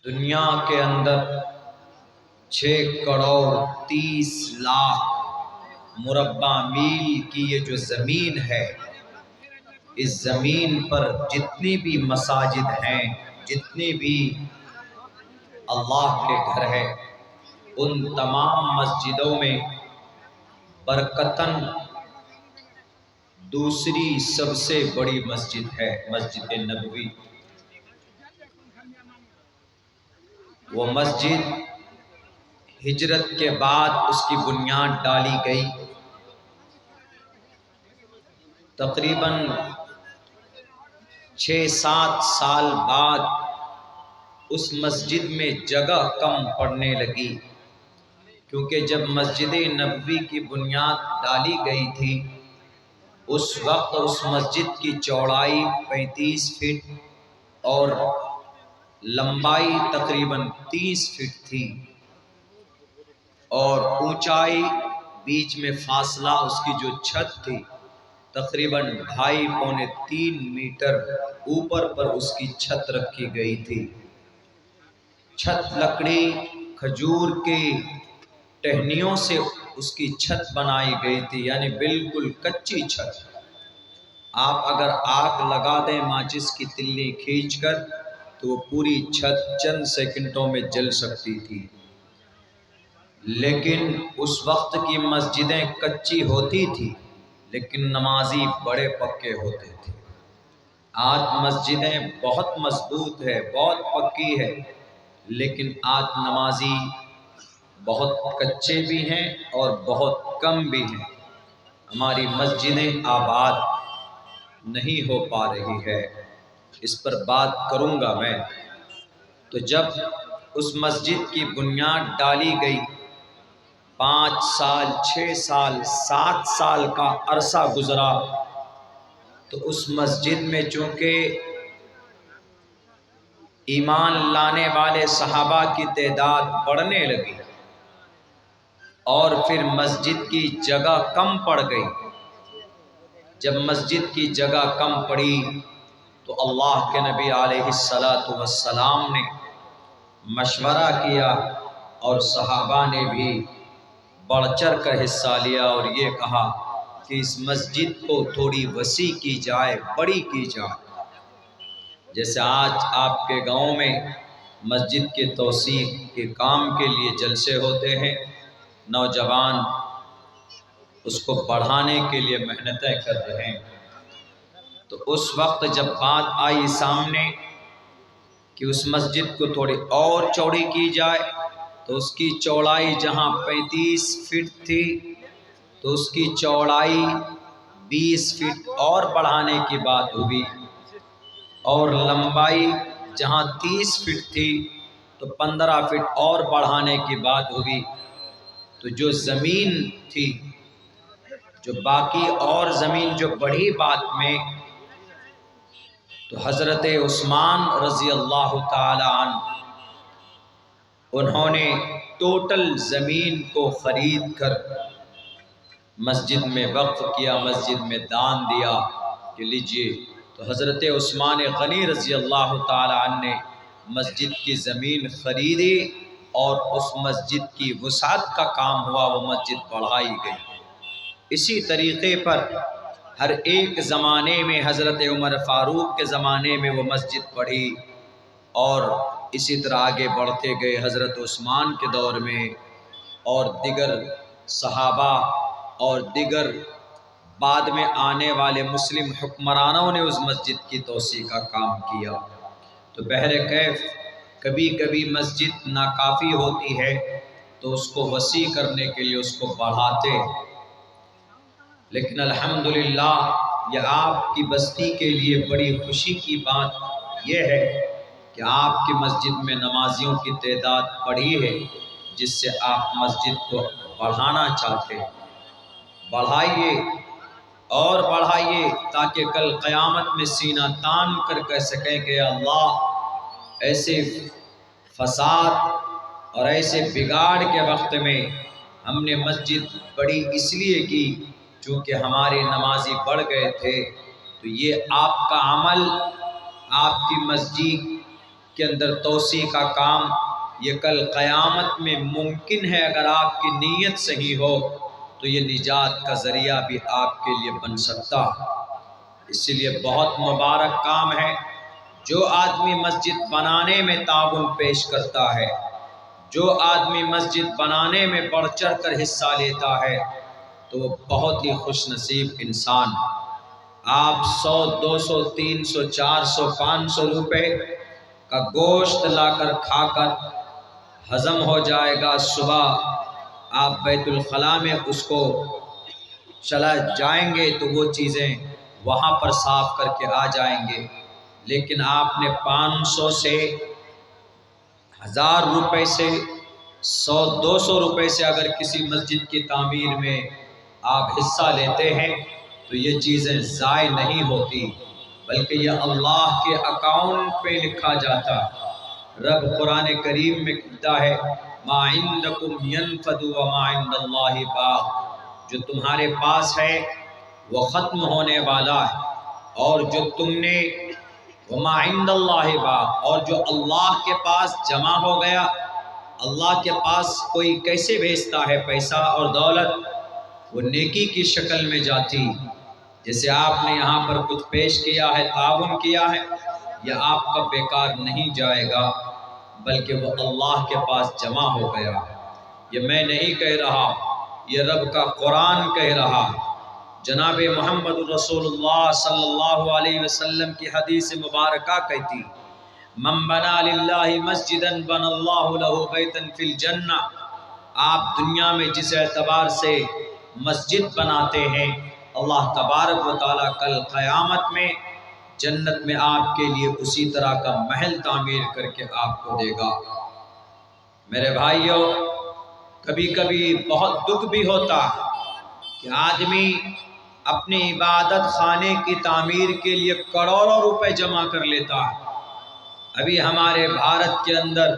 دنیا کے اندر 6 کروڑ 30 لاکھ مربع میل کی یہ جو زمین ہے، اس زمین پر جتنی بھی مساجد ہیں، جتنی بھی اللہ کے گھر ہیں، ان تمام مسجدوں میں برکتاً دوسری سب سے بڑی مسجد ہے مسجد نبوی۔ وہ مسجد ہجرت کے بعد اس کی بنیاد ڈالی گئی۔ تقریباً 6-7 سال بعد اس مسجد میں جگہ کم پڑنے لگی، کیونکہ جب مسجد نبوی کی بنیاد ڈالی گئی تھی اس وقت اس مسجد کی چوڑائی 35 فٹ اور لمبائی تقریباً 30 فٹ تھی، اور اونچائی بیچ میں فاصلہ اس کی جو چھت تھی تقریباً 2.5-3 میٹر اوپر پر اس کی چھت رکھی گئی تھی۔ چھت لکڑی کھجور کی ٹہنیوں سے اس کی چھت بنائی گئی تھی، یعنی بالکل کچی چھت۔ آپ اگر آگ لگا دیں ماچس کی تلی کھینچ کر تو وہ پوری چھت چند سیکنڈوں میں جل سکتی تھی۔ لیکن اس وقت کی مسجدیں کچی ہوتی تھی لیکن نمازی بڑے پکے ہوتے تھے۔ آج مسجدیں بہت مضبوط ہے، بہت پکی ہے، لیکن آج نمازی بہت کچے بھی ہیں اور بہت کم بھی ہیں۔ ہماری مسجدیں آباد نہیں ہو پا رہی ہے، اس پر بات کروں گا میں۔ تو جب اس مسجد کی بنیاد ڈالی گئی، 5 سال 6 سال 7 سال کا عرصہ گزرا، تو اس مسجد میں چونکہ ایمان لانے والے صحابہ کی تعداد بڑھنے لگی اور پھر مسجد کی جگہ کم پڑ گئی۔ جب مسجد کی جگہ کم پڑی تو اللہ کے نبی علیہ السلام نے مشورہ کیا اور صحابہ نے بھی بڑھ چڑھ کر حصہ لیا اور یہ کہا کہ اس مسجد کو تھوڑی وسیع کی جائے، بڑی کی جائے۔ جیسے آج آپ کے گاؤں میں مسجد کے توسیع کے کام کے لیے جلسے ہوتے ہیں، نوجوان اس کو بڑھانے کے لیے محنتیں کر رہے ہیں، تو اس وقت جب بات آئی سامنے کہ اس مسجد کو تھوڑی اور چوڑی کی جائے، تو اس کی چوڑائی جہاں 35 فٹ تھی تو اس کی چوڑائی 20 فٹ اور بڑھانے کی بات ہوئی، اور لمبائی جہاں 30 فٹ تھی تو 15 فٹ اور بڑھانے کی بات ہوئی۔ تو جو زمین تھی، جو باقی اور زمین جو بڑھی بات میں، تو حضرت عثمان رضی اللہ تعالی عنہ انہوں نے ٹوٹل زمین کو خرید کر مسجد میں وقف کیا، مسجد میں دان دیا کہ لیجئے۔ تو حضرت عثمان غنی رضی اللہ تعالی عنہ نے مسجد کی زمین خریدی اور اس مسجد کی وسعت کا کام ہوا، وہ مسجد بڑھائی گئی۔ اسی طریقے پر ہر ایک زمانے میں حضرت عمر فاروق کے زمانے میں وہ مسجد بڑھی، اور اسی طرح آگے بڑھتے گئے حضرت عثمان کے دور میں، اور دیگر صحابہ اور دیگر بعد میں آنے والے مسلم حکمرانوں نے اس مسجد کی توسیع کا کام کیا۔ تو بہرکیف کبھی کبھی مسجد ناکافی ہوتی ہے تو اس کو وسیع کرنے کے لیے اس کو بڑھاتے، لیکن الحمدللہ یہ آپ کی بستی کے لیے بڑی خوشی کی بات یہ ہے کہ آپ کی مسجد میں نمازیوں کی تعداد بڑھی ہے، جس سے آپ مسجد کو بڑھانا چاہتے ہیں۔ بڑھائیے اور بڑھائیے تاکہ کل قیامت میں سینہ تان کر کہہ سکیں کہ اللہ ایسے فساد اور ایسے بگاڑ کے وقت میں ہم نے مسجد بڑی اس لیے کی چونکہ ہمارے نمازی بڑھ گئے تھے۔ تو یہ آپ کا عمل، آپ کی مسجد کے اندر توسیع کا کام یہ کل قیامت میں ممکن ہے، اگر آپ کی نیت صحیح ہو تو یہ نجات کا ذریعہ بھی آپ کے لیے بن سکتا ہے۔ اس لیے بہت مبارک کام ہے جو آدمی مسجد بنانے میں تعاون پیش کرتا ہے، جو آدمی مسجد بنانے میں بڑھ چڑھ کر حصہ لیتا ہے تو وہ بہت ہی خوش نصیب انسان ہے۔ آپ 100 200 300 400 500 روپے کا گوشت لا کر کھا کر ہضم ہو جائے گا، صبح آپ بیت الخلاء میں اس کو چلا جائیں گے تو وہ چیزیں وہاں پر صاف کر کے آ جائیں گے، لیکن آپ نے 500 سے 1000 روپے سے 100 200 روپے سے اگر کسی مسجد کی تعمیر میں آپ حصہ لیتے ہیں تو یہ چیزیں ضائع نہیں ہوتی، بلکہ یہ اللہ کے اکاؤنٹ پہ لکھا جاتا ہے۔ رب قرآن کریم میں کہتا ہے ما عندکم ینفد وما عند اللہ باق، جو تمہارے پاس ہے وہ ختم ہونے والا ہے، اور جو تم نے وما عند اللہ باق، اور جو اللہ کے پاس جمع ہو گیا، اللہ کے پاس کوئی کیسے بھیجتا ہے پیسہ اور دولت، وہ نیکی کی شکل میں جاتی، جیسے آپ نے یہاں پر کچھ پیش کیا ہے، تعاون کیا ہے، یہ آپ کا بیکار نہیں جائے گا، بلکہ وہ اللہ کے پاس جمع ہو گیا۔ یہ میں نہیں کہہ رہا، یہ رب کا قرآن کہہ رہا ہے۔ جناب محمد رسول اللہ صلی اللہ علیہ وسلم کی حدیث مبارکہ کہتی من بنا للہ مسجدا بن اللہ لہ بیتا فی الجنہ، آپ دنیا میں جس اعتبار سے مسجد بناتے ہیں، اللہ تبارک و تعالیٰ کل قیامت میں جنت میں آپ کے لیے اسی طرح کا محل تعمیر کر کے آپ کو دے گا۔ میرے بھائیوں، کبھی کبھی بہت دکھ بھی ہوتا ہے کہ آدمی اپنی عبادت خانے کی تعمیر کے لیے کروڑوں روپے جمع کر لیتا ہے۔ ابھی ہمارے بھارت کے اندر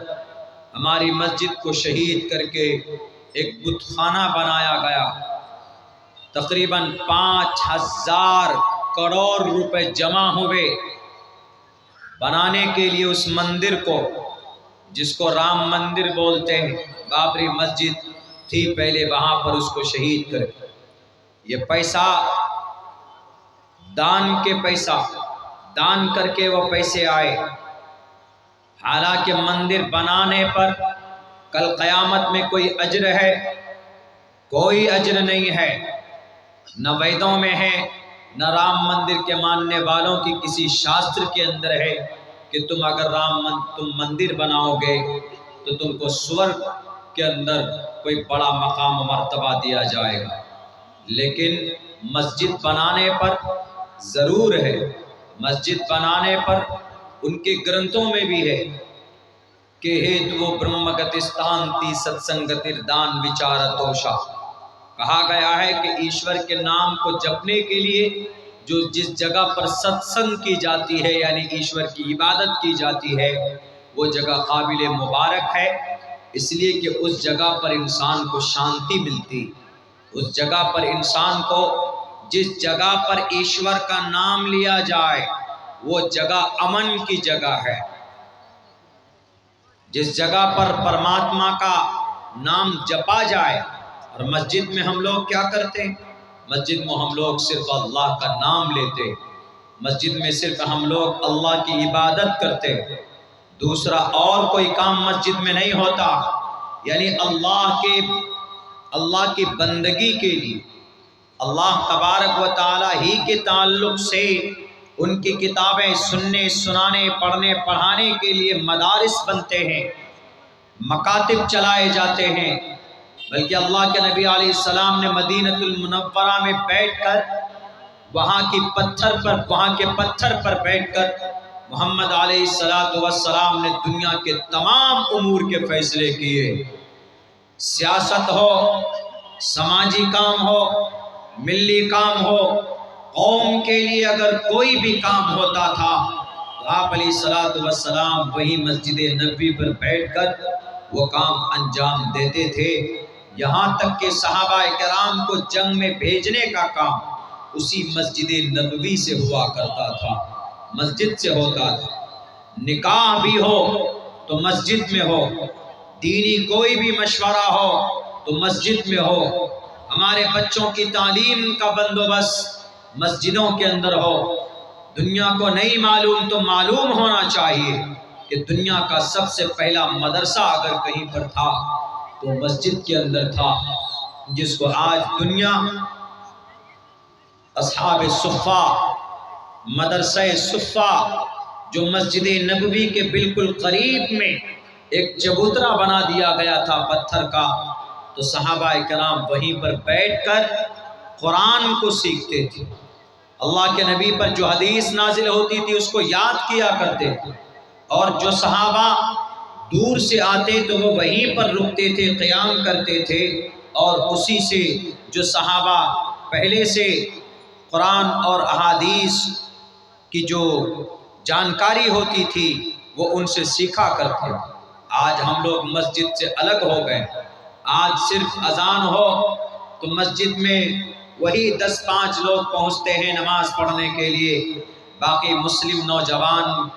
ہماری مسجد کو شہید کر کے ایک بت خانہ بنایا گیا، تقریباً 5000 کروڑ روپے جمع ہوئے بنانے کے لیے اس مندر کو، جس کو رام مندر بولتے ہیں۔ بابری مسجد تھی پہلے، وہاں پر اس کو شہید کر کے یہ پیسہ دان کر کے وہ پیسے آئے، حالانکہ مندر بنانے پر کل قیامت میں کوئی اجر ہے؟ کوئی اجر نہیں ہے، نہ ویدوں میں ہے، نہ رام مندر کے ماننے والوں کی کسی شاستر کے اندر ہے کہ تم اگر تم مندر بناؤ گے تو تم کو سورگ کے اندر کوئی بڑا مقام و مرتبہ دیا جائے گا۔ لیکن مسجد بنانے پر ضرور ہے، مسجد بنانے پر ان کے گرنتھوں میں بھی ہے کہ ہیتو برہمگتستانتی ستسنگتر دان وچارتوشا، کہا گیا ہے کہ ایشور کے نام کو جپنے کے لیے جو جس جگہ پر ستسنگ کی جاتی ہے، یعنی ایشور کی عبادت کی جاتی ہے، وہ جگہ قابل مبارک ہے، اس لیے کہ اس جگہ پر انسان کو شانتی ملتی، اس جگہ پر انسان کو، جس جگہ پر ایشور کا نام لیا جائے وہ جگہ امن کی جگہ ہے، جس جگہ پر پرماتما کا نام جپا جائے۔ اور مسجد میں ہم لوگ کیا کرتے ہیں؟ مسجد میں ہم لوگ صرف اللہ کا نام لیتے، مسجد میں صرف ہم لوگ اللہ کی عبادت کرتے، دوسرا اور کوئی کام مسجد میں نہیں ہوتا، یعنی اللہ کی بندگی کے لیے، اللہ تبارک و تعالی ہی کے تعلق سے ان کی کتابیں سننے سنانے پڑھنے پڑھانے کے لیے مدارس بنتے ہیں، مکاتب چلائے جاتے ہیں، بلکہ اللہ کے نبی علیہ السلام نے مدینۃ المنورہ میں بیٹھ کر وہاں کے پتھر پر بیٹھ کر محمد علیہ السلام نے دنیا کے تمام امور کے فیصلے کیے، سیاست ہو، سماجی کام ہو، ملی کام ہو، قوم کے لیے اگر کوئی بھی کام ہوتا تھا تو آپ علیہ السلام وہی مسجد نبوی پر بیٹھ کر وہ کام انجام دیتے تھے، یہاں تک کہ صحابہ کرام کو جنگ میں بھیجنے کا کام اسی مسجد نبوی سے ہوا کرتا تھا، مسجد سے ہوتا تھا۔ نکاح بھی ہو تو مسجد میں ہو، دینی کوئی بھی مشورہ ہو تو مسجد میں ہو، ہمارے بچوں کی تعلیم کا بندوبست مسجدوں کے اندر ہو۔ دنیا کو نہیں معلوم تو معلوم ہونا چاہیے کہ دنیا کا سب سے پہلا مدرسہ اگر کہیں پر تھا تو مسجد کے اندر تھا، جس کو آج دنیا اصحاب صفہ، مدرسہ صفہ جو مسجد نبوی کے بالکل قریب میں ایک چبوترا بنا دیا گیا تھا پتھر کا، تو صحابہ کرام وہیں پر بیٹھ کر قرآن کو سیکھتے تھے، اللہ کے نبی پر جو حدیث نازل ہوتی تھی اس کو یاد کیا کرتے تھے، اور جو صحابہ دور سے آتے تو وہ وہیں پر رکتے تھے، قیام کرتے تھے، اور اسی سے جو صحابہ پہلے سے قرآن اور احادیث کی جو جانکاری ہوتی تھی وہ ان سے سیکھا کرتے تھے۔ آج ہم لوگ مسجد سے الگ ہو گئے، آج صرف اذان ہو تو مسجد میں وہی 10-5 لوگ پہنچتے ہیں نماز پڑھنے کے لیے، باقی مسلم نوجوان،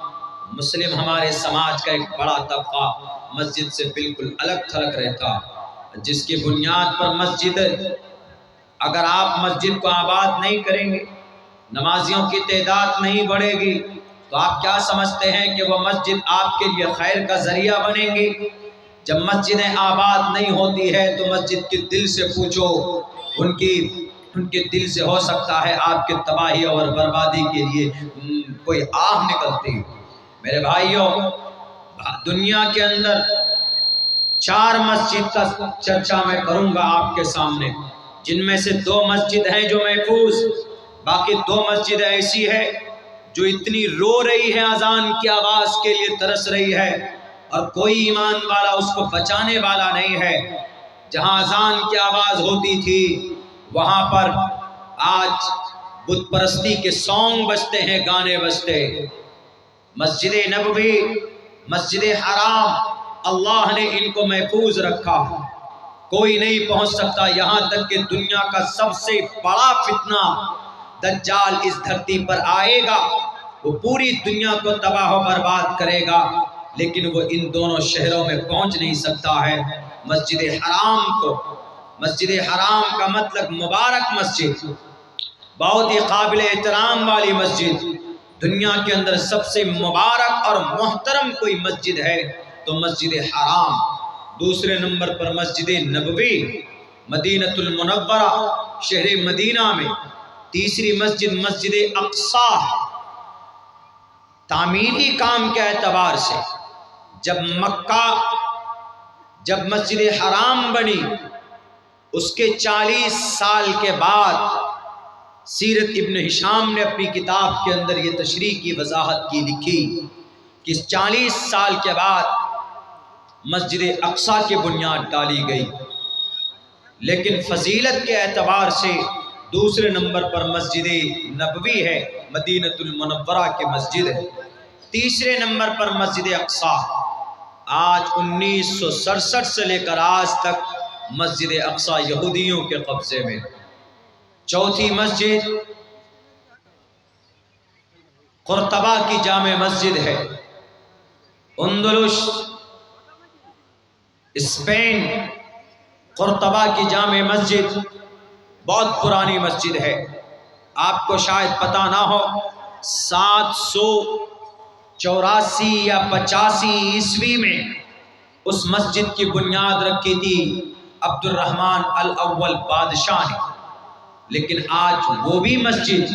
مسلم ہمارے سماج کا ایک بڑا طبقہ مسجد سے بالکل الگ تھلگ رہتا، جس کی بنیاد پر مسجد، اگر آپ مسجد کو آباد نہیں کریں گے، نمازیوں کی تعداد نہیں بڑھے گی، تو آپ کیا سمجھتے ہیں کہ وہ مسجد آپ کے لیے خیر کا ذریعہ بنیں گی؟ جب مسجدیں آباد نہیں ہوتی ہے تو مسجد کے دل سے پوچھو، ان کے دل سے ہو سکتا ہے آپ کے تباہی اور بربادی کے لیے کوئی آہ نکلتی۔ میرے بھائیوں، دنیا کے اندر 4 مسجد کا چرچا میں کروں گا آپ کے سامنے، جن میں سے 2 مسجد ہیں جو محفوظ، باقی 2 مسجد ایسی ہے جو اتنی رو رہی ہے، اذان کی آواز کے لیے ترس رہی ہے، اور کوئی ایمان والا اس کو بچانے والا نہیں ہے۔ جہاں اذان کی آواز ہوتی تھی وہاں پر آج بت پرستی کے سانگ بجتے ہیں، گانے بجتے۔ مسجد نبوی، مسجد حرام، اللہ نے ان کو محفوظ رکھا، کوئی نہیں پہنچ سکتا، یہاں تک کہ دنیا کا سب سے بڑا فتنہ دجال اس دھرتی پر آئے گا، وہ پوری دنیا کو تباہ و برباد کرے گا، لیکن وہ ان دونوں شہروں میں پہنچ نہیں سکتا ہے۔ مسجد حرام کو، مسجد حرام کا مطلب مبارک مسجد، بہت ہی قابل احترام والی مسجد، دنیا کے اندر سب سے مبارک اور محترم کوئی مسجد ہے تو مسجد حرام، دوسرے نمبر پر مسجد نبوی مدینۃ المنورہ شہر مدینہ میں، تیسری مسجد مسجد اقصی۔ تعمیری کام کے اعتبار سے جب مسجد حرام بنی اس کے 40 سال کے بعد سیرت ابن ہشام نے اپنی کتاب کے اندر یہ تشریح کی، وضاحت کی، لکھی کہ 40 سال کے بعد مسجد اقصی کی بنیاد ڈالی گئی، لیکن فضیلت کے اعتبار سے دوسرے نمبر پر مسجد نبوی ہے، مدینۃ المنورہ کی مسجد ہے، تیسرے نمبر پر مسجد اقصی۔ آج 1967 سے لے کر آج تک مسجد اقصی یہودیوں کے قبضے میں۔ چوتھی مسجد قرطبہ کی جامع مسجد ہے، اندلس، اسپین، قرطبہ کی جامع مسجد بہت پرانی مسجد ہے، آپ کو شاید پتہ نہ ہو، 784 یا 85 عیسوی میں اس مسجد کی بنیاد رکھی تھی عبد الرحمن الاول بادشاہ نے، لیکن آج وہ بھی مسجد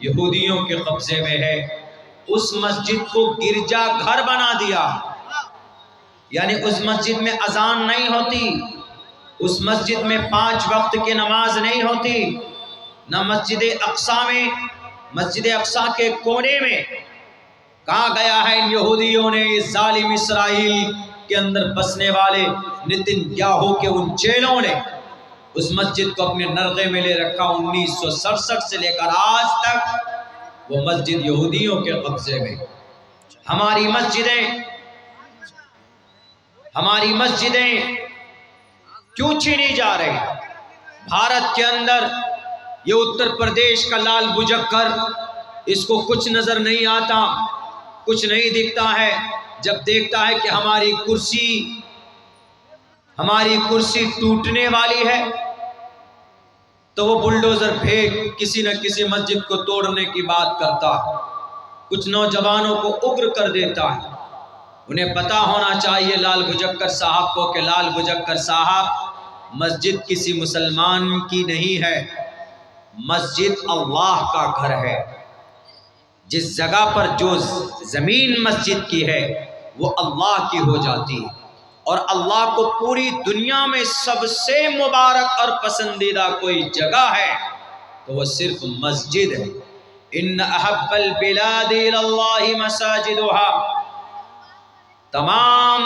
یہودیوں کے قبضے میں ہے۔ اس مسجد کو گرجا گھر بنا دیا، یعنی اس مسجد میں اذان نہیں ہوتی، اس مسجد میں 5 وقت کی نماز نہیں ہوتی، نہ مسجد اقصی میں، مسجد اقصی کے کونے میں کہا گیا ہے ان یہودیوں نے، اس ظالم اسرائیل کے اندر بسنے والے نتن یاہو کے ان چیلوں نے اس مسجد کو اپنے نرغے میں لے رکھا۔ 1967 سے لے کر آج تک وہ مسجد یہودیوں کے قبضے میں۔ ہماری مسجدیں کیوں چھینی جا رہی؟ بھارت کے اندر یہ اتر پردیش کا لال بجکر، اس کو کچھ نظر نہیں آتا، کچھ نہیں دکھتا ہے، جب دیکھتا ہے کہ ہماری کرسی ٹوٹنے والی ہے تو وہ بلڈوزر پھینک کسی نہ کسی مسجد کو توڑنے کی بات کرتا ہے، کچھ نوجوانوں کو اگر کر دیتا ہے۔ انہیں پتا ہونا چاہیے لال بھجکر صاحب کو کہ لال بھجکر صاحب مسجد کسی مسلمان کی نہیں ہے، مسجد اللہ کا گھر ہے۔ جس جگہ پر جو زمین مسجد کی ہے وہ اللہ کی ہو جاتی ہے، اور اللہ کو پوری دنیا میں سب سے مبارک اور پسندیدہ کوئی جگہ ہے تو وہ صرف مسجد ہے۔ ان احب البلاد الی اللہ مساجدها، تمام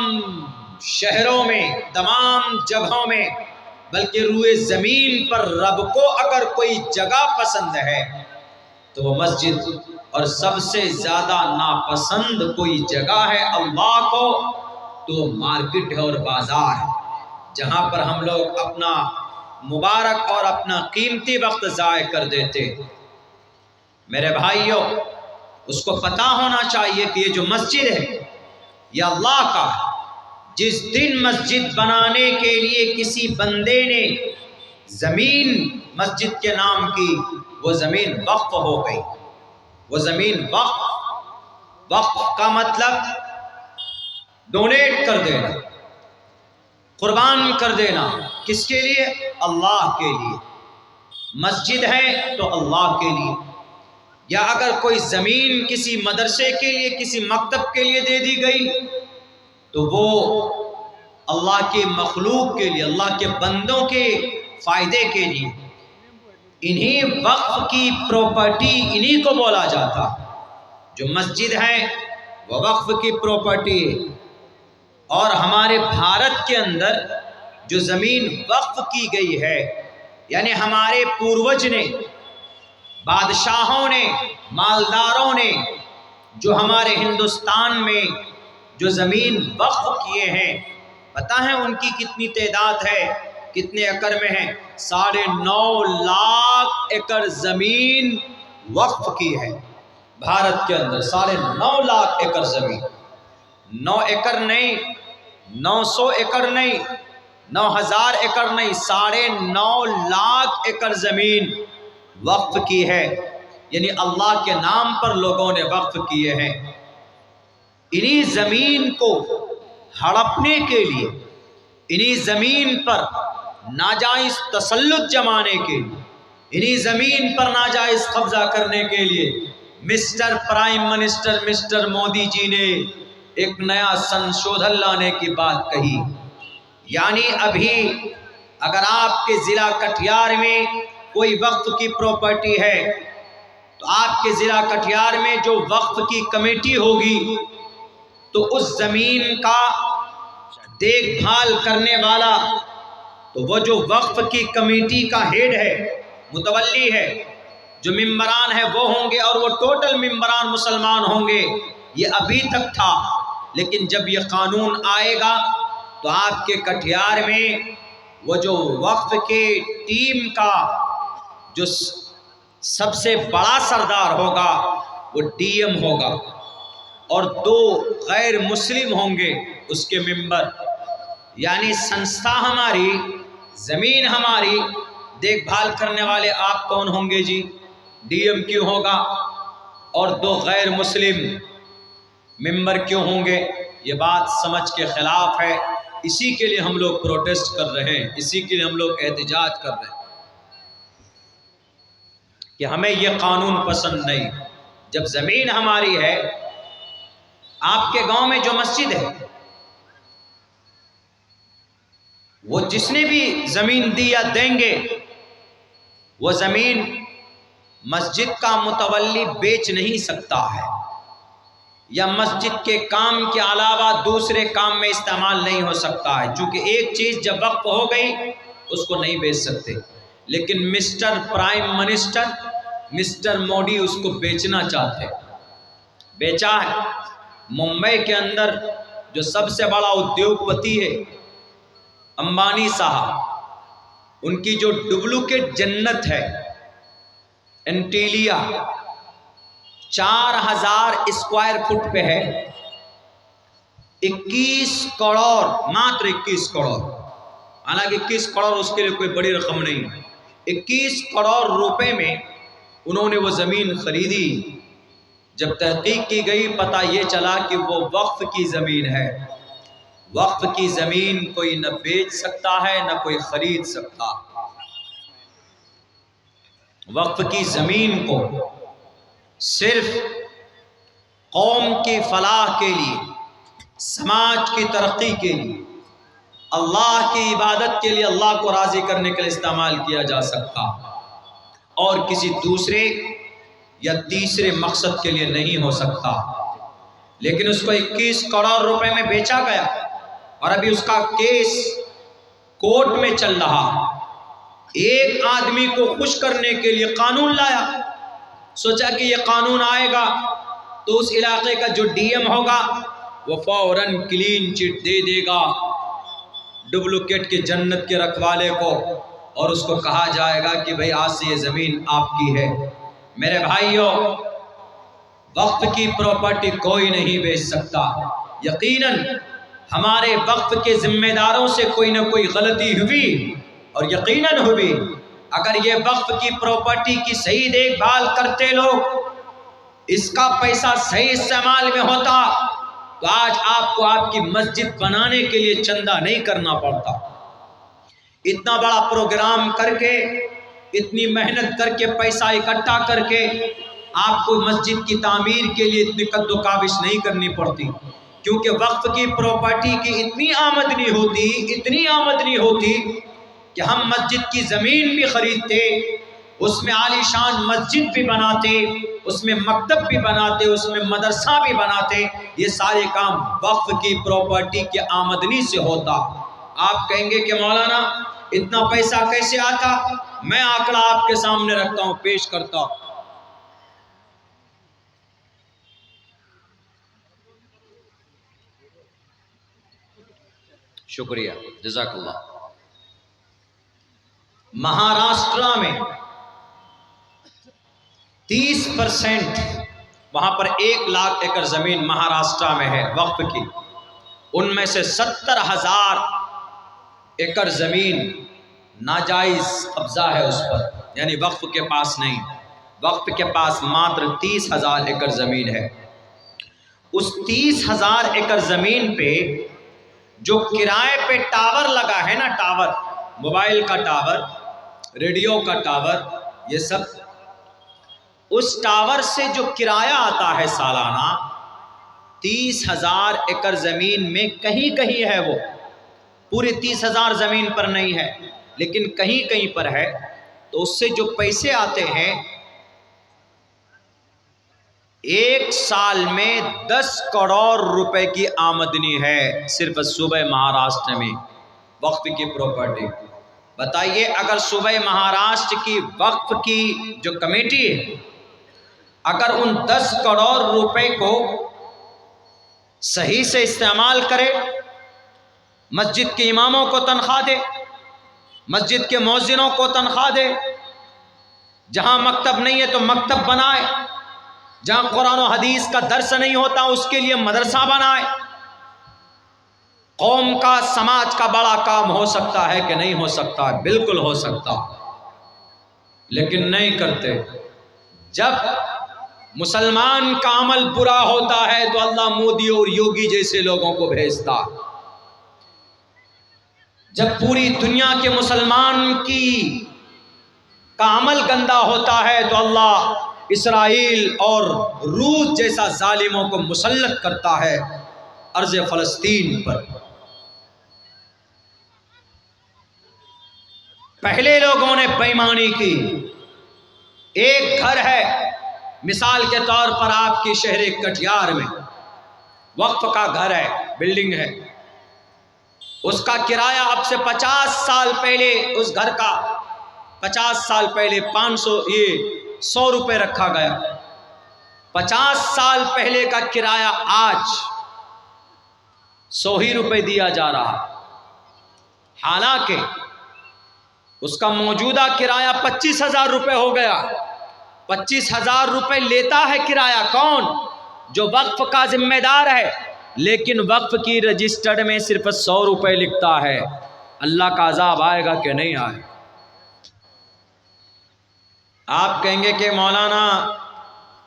شہروں میں، تمام جگہوں میں، بلکہ روئے زمین پر رب کو اگر کوئی جگہ پسند ہے تو وہ مسجد، اور سب سے زیادہ ناپسند کوئی جگہ ہے اللہ کو تو مارکیٹ ہے اور بازار ہے، جہاں پر ہم لوگ اپنا مبارک اور اپنا قیمتی وقت ضائع کر دیتے۔ میرے بھائیوں، اس کو پتہ ہونا چاہیے کہ یہ جو مسجد ہے یہ اللہ کا ہے۔ جس دن مسجد بنانے کے لیے کسی بندے نے زمین مسجد کے نام کی، وہ زمین وقف ہو گئی۔ وہ زمین وقف کا مطلب ڈونیٹ کر دینا، قربان کر دینا، کس کے لیے؟ اللہ کے لیے۔ مسجد ہے تو اللہ کے لیے، یا اگر کوئی زمین کسی مدرسے کے لیے، کسی مکتب کے لیے دے دی گئی تو وہ اللہ کے مخلوق کے لیے، اللہ کے بندوں کے فائدے کے لیے۔ انہی وقف کی پراپرٹی انہی کو بولا جاتا، جو مسجد ہے وہ وقف کی پراپرٹی ہے۔ اور ہمارے بھارت کے اندر جو زمین وقف کی گئی ہے، یعنی ہمارے پوروج نے، بادشاہوں نے، مالداروں نے جو ہمارے ہندوستان میں جو زمین وقف کیے ہیں، پتہ ہے ان کی کتنی تعداد ہے، کتنے ایکڑ میں ہے؟ 9.5 لاکھ ایکڑ زمین وقف کی ہے بھارت کے اندر۔ 9.5 لاکھ ایکڑ زمین، 9 ایکڑ نہیں، 900 ایکڑ نہیں، 9000 ایکڑ نہیں، 9.5 لاکھ ایکڑ زمین وقف کی ہے، یعنی اللہ کے نام پر لوگوں نے وقف کیے ہیں۔ انہی زمین کو ہڑپنے کے لیے، انہی زمین پر ناجائز تسلط جمانے کے لیے، انہی زمین پر ناجائز قبضہ کرنے کے لیے mister prime minister mister Modi ji نے ایک نیا سنشودھن لانے کی بات کہی۔ یعنی ابھی اگر آپ کے ضلع کٹیہار میں کوئی وقف کی پراپرٹی ہے تو آپ کے ضلع کٹیہار میں جو وقف کی کمیٹی ہوگی تو اس زمین کا دیکھ بھال کرنے والا، تو وہ جو وقف کی کمیٹی کا ہیڈ ہے، متولی ہے، جو ممبران ہیں وہ ہوں گے، اور وہ ٹوٹل ممبران مسلمان ہوں گے۔ یہ ابھی تک تھا، لیکن جب یہ قانون آئے گا تو آپ کے کٹیہار میں وہ جو وقف کے ٹیم کا جو سب سے بڑا سردار ہوگا وہ ڈی ایم ہوگا، اور 2 غیر مسلم ہوں گے اس کے ممبر۔ یعنی سنستھا ہماری، زمین ہماری، دیکھ بھال کرنے والے آپ کون ہوں گے جی؟ ڈی ایم کیوں ہوگا؟ اور 2 غیر مسلم ممبر کیوں ہوں گے؟ یہ بات سمجھ کے خلاف ہے۔ اسی کے لیے ہم لوگ پروٹیسٹ کر رہے ہیں، اسی کے لیے ہم لوگ احتجاج کر رہے ہیں کہ ہمیں یہ قانون پسند نہیں۔ جب زمین ہماری ہے، آپ کے گاؤں میں جو مسجد ہے، وہ جس نے بھی زمین دی یا دیں گے، وہ زمین مسجد کا متولی بیچ نہیں سکتا ہے، یا مسجد کے کام کے علاوہ دوسرے کام میں استعمال نہیں ہو سکتا ہے، چونکہ ایک چیز جب وقف ہو گئی اس کو نہیں بیچ سکتے۔ لیکن mister prime minister mister Modi اس کو بیچنا چاہتے، بیچا ہے۔ ممبئی کے اندر جو سب سے بڑا ادیوگپتی ہے امبانی صاحب، ان کی جو ڈپلیکیٹ جنت ہے انٹیلیا، 4000 اسکوائر فٹ پہ ہے، 21 کروڑ، ماتر 21 کروڑ، حالانکہ 21 کروڑ اس کے لیے کوئی بڑی رقم نہیں، 21 کروڑ روپے میں انہوں نے وہ زمین خریدی۔ جب تحقیق کی گئی پتہ یہ چلا کہ وہ وقف کی زمین ہے۔ وقف کی زمین کوئی نہ بیچ سکتا ہے نہ کوئی خرید سکتا۔ وقف کی زمین کو صرف قوم کی فلاح کے لیے، سماج کی ترقی کے لیے، اللہ کی عبادت کے لیے، اللہ کو راضی کرنے کے لیے استعمال کیا جا سکتا، اور کسی دوسرے یا تیسرے مقصد کے لیے نہیں ہو سکتا۔ لیکن اس کو 21 کروڑ روپے میں بیچا گیا، اور ابھی اس کا کیس کورٹ میں چل رہا۔ ایک آدمی کو خوش کرنے کے لیے قانون لایا، سوچا کہ یہ قانون آئے گا تو اس علاقے کا جو ڈی ایم ہوگا وہ فوراً کلین چٹ دے دے گا ڈپلیکیٹ کے جنت کے رکھوالے کو، اور اس کو کہا جائے گا کہ بھئی آج سے یہ زمین آپ کی ہے۔ میرے بھائیوں، وقف کی پراپرٹی کوئی نہیں بیچ سکتا۔ یقیناً ہمارے وقف کے ذمہ داروں سے کوئی نہ کوئی غلطی ہوئی، اور یقیناً ہوئی۔ اگر یہ وقف کی پراپرٹی کی صحیح دیکھ بھال کرتے لوگ، اس کا پیسہ صحیح استعمال میں ہوتا، تو آج آپ کو آپ کی مسجد بنانے کے لیے چندہ نہیں کرنا پڑتا۔ اتنا بڑا پروگرام کر کے، اتنی محنت کر کے، پیسہ اکٹھا کر کے آپ کو مسجد کی تعمیر کے لیے اتنی قد و کاوش نہیں کرنی پڑتی، کیونکہ وقف کی پراپرٹی کی اتنی آمدنی ہوتی کہ ہم مسجد کی زمین بھی خریدتے، اس میں عالی شان مسجد بھی بناتے، اس میں مکتب بھی بناتے، اس میں مدرسہ بھی بناتے۔ یہ سارے کام وقف کی پراپرٹی کی آمدنی سے ہوتا۔ آپ کہیں گے کہ مولانا اتنا پیسہ کیسے آتا؟ میں آنکڑا آپ کے سامنے رکھتا ہوں، پیش کرتا ہوں۔ شکریہ، جزاک اللہ۔ مہاراشٹرا میں 30% وہاں پر 1 لاکھ ایکڑ زمین مہاراشٹرا میں ہے وقف کی، ان میں سے 70,000 ایکڑ زمین ناجائز قبضہ ہے اس پر، یعنی وقف کے پاس نہیں، وقف کے پاس ماتر 30,000 ایکڑ زمین ہے۔ اس 30,000 ایکڑ زمین پہ جو کرائے پہ ٹاور لگا ہے نا، ٹاور، موبائل کا ٹاور، ریڈیو کا ٹاور، یہ سب، اس ٹاور سے جو کرایہ آتا ہے سالانہ، 30,000 ایکڑ زمین میں کہیں کہیں ہے، وہ پورے 30,000 زمین پر نہیں ہے لیکن کہیں کہیں پر ہے، تو اس سے جو پیسے آتے ہیں، 1 سال میں 10 کروڑ روپے کی آمدنی ہے صرف صوبہ مہاراشٹر میں وقف کی پراپرٹی۔ بتائیے اگر صوبہ مہاراشٹر کی وقف کی جو کمیٹی ہے، اگر ان 10 کروڑ روپے کو صحیح سے استعمال کرے، مسجد کے اماموں کو تنخواہ دے، مسجد کے مؤذنوں کو تنخواہ دے، جہاں مکتب نہیں ہے تو مکتب بنائے، جہاں قرآن و حدیث کا درس نہیں ہوتا اس کے لیے مدرسہ بنائے، قوم کا، سماج کا بڑا کام ہو سکتا ہے کہ نہیں ہو سکتا؟ بالکل ہو سکتا، لیکن نہیں کرتے۔ جب مسلمان کا عمل برا ہوتا ہے تو اللہ مودی اور یوگی جیسے لوگوں کو بھیجتا۔ جب پوری دنیا کے مسلمان کا عمل گندا ہوتا ہے تو اللہ اسرائیل اور روس جیسا ظالموں کو مسلط کرتا ہے ارض فلسطین پر۔ پہلے لوگوں نے بے ایمانی کی۔ ایک گھر ہے، مثال کے طور پر آپ کی شہر کٹیہار میں وقف کا گھر ہے، بلڈنگ ہے، اس کا کرایہ اب سے 50 سال پہلے، اس گھر کا 50 سال پہلے 100 روپے رکھا گیا۔ 50 سال پہلے کا کرایہ آج 100 ہی روپے دیا جا رہا، حالانکہ اس کا موجودہ کرایہ 25,000 روپے ہو گیا۔ 25,000 روپے لیتا ہے کرایہ، کون؟ جو وقف کا ذمہ دار ہے، لیکن وقف کی رجسٹرڈ میں صرف 100 روپے لکھتا ہے۔ اللہ کا عذاب آئے گا کہ نہیں آئے؟ آپ کہیں گے کہ مولانا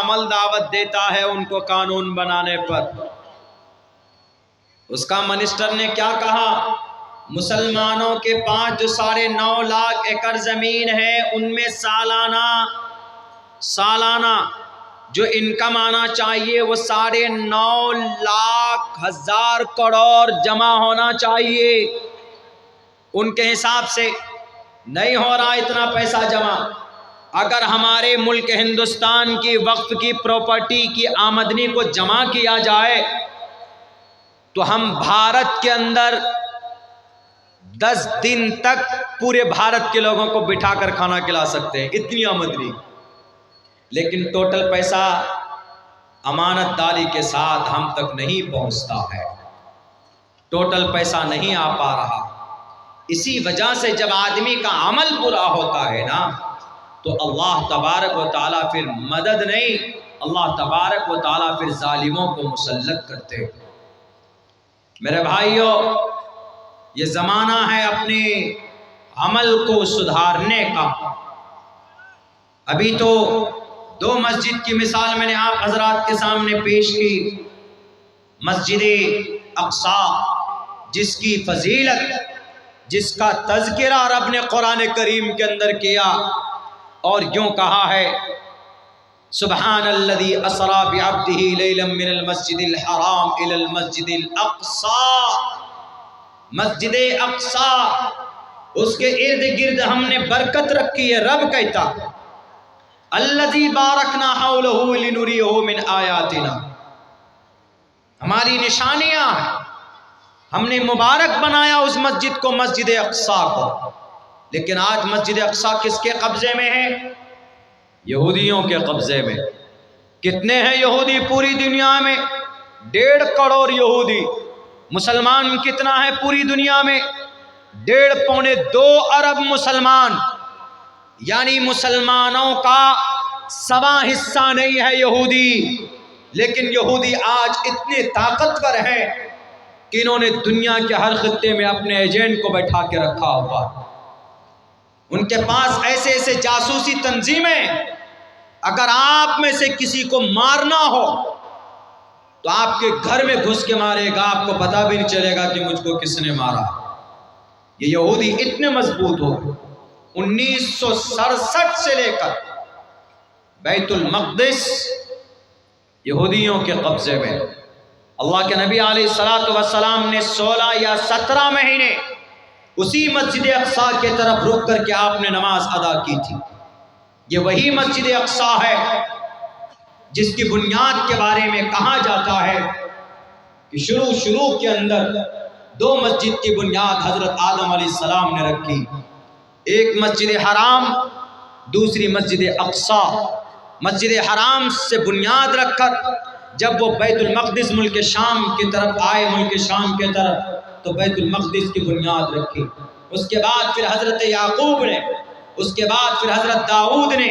عمل دعوت دیتا ہے ان کو قانون بنانے پر۔ اس کا منسٹر نے کیا کہا؟ مسلمانوں کے پاس جو 9.5 لاکھ ایکڑ زمین ہے، ان میں سالانہ جو انکم آنا چاہیے وہ 9.5 لاکھ ہزار کروڑ جمع ہونا چاہیے۔ ان کے حساب سے نہیں ہو رہا اتنا پیسہ جمع۔ اگر ہمارے ملک ہندوستان کی وقف کی پراپرٹی کی آمدنی کو جمع کیا جائے تو ہم بھارت کے اندر 10 دن تک پورے بھارت کے لوگوں کو بٹھا کر کھانا کھلا سکتے ہیں، اتنی آمدنی۔ لیکن ٹوٹل پیسہ امانت داری کے ساتھ ہم تک نہیں پہنچتا ہے، ٹوٹل پیسہ نہیں آ پا رہا۔ اسی وجہ سے جب آدمی کا عمل برا ہوتا ہے نا تو اللہ تبارک و تعالیٰ پھر مدد نہیں، اللہ تبارک و تعالیٰ پھر ظالموں کو مسلط کرتے۔ میرے بھائیوں، یہ زمانہ ہے اپنے عمل کو سدھارنے کا۔ ابھی تو 2 مسجد کی مثال میں نے آپ حضرات کے سامنے پیش کی۔ مسجد اقصی جس کی فضیلت، جس کا تذکرہ رب نے قرآن کریم کے اندر کیا اور یوں کہا ہے سبحان الذی اسری بعبدہ لیلا من المسجد الحرام الی المسجد الاقصی۔ مسجد اقصی، اس کے ارد گرد ہم نے برکت رکھی ہے۔ رب کہتا الذی بارکنا حولہ لنریہ من آیاتنا، ہماری نشانیاں ہیں، ہم نے مبارک بنایا اس مسجد کو، مسجد اقصی کو۔ لیکن آج مسجد اقصی کس کے قبضے میں ہے؟ یہودیوں کے قبضے میں۔ کتنے ہیں یہودی پوری دنیا میں؟ 1.5 کروڑ یہودی۔ مسلمان کتنا ہے پوری دنیا میں؟ 1.5-2 ارب مسلمان، یعنی مسلمانوں کا 1.25 حصہ نہیں ہے یہودی۔ لیکن یہودی آج اتنے طاقتور ہیں کہ انہوں نے دنیا کے ہر خطے میں اپنے ایجنٹ کو بیٹھا کے رکھا ہوا۔ ان کے پاس ایسے جاسوسی تنظیمیں، اگر آپ میں سے کسی کو مارنا ہو تو آپ کے گھر میں گھس کے مارے گا، آپ کو پتہ بھی نہیں چلے گا کہ مجھ کو کس نے مارا۔ یہ یہودی اتنے مضبوط ہو۔ 1967 سے لے کر بیت المقدس یہودیوں کے قبضے میں۔ اللہ کے نبی علیہ السلام نے 16 یا 17 مہینے اسی مسجد اقصی کے طرف رک کر کے آپ نے نماز ادا کی تھی۔ یہ وہی مسجد اقصی ہے جس کی بنیاد کے بارے میں کہا جاتا ہے کہ شروع کے اندر 2 مسجد کی بنیاد حضرت آدم علیہ السلام نے رکھی، ایک مسجد حرام، دوسری مسجد اقصی۔ مسجد حرام سے بنیاد رکھ کر جب وہ بیت المقدس ملک شام کی طرف آئے، ملک شام کی طرف، تو بیت المقدس کی بنیاد رکھی۔ اس کے بعد پھر حضرت یعقوب نے، اس کے بعد پھر حضرت داؤد نے،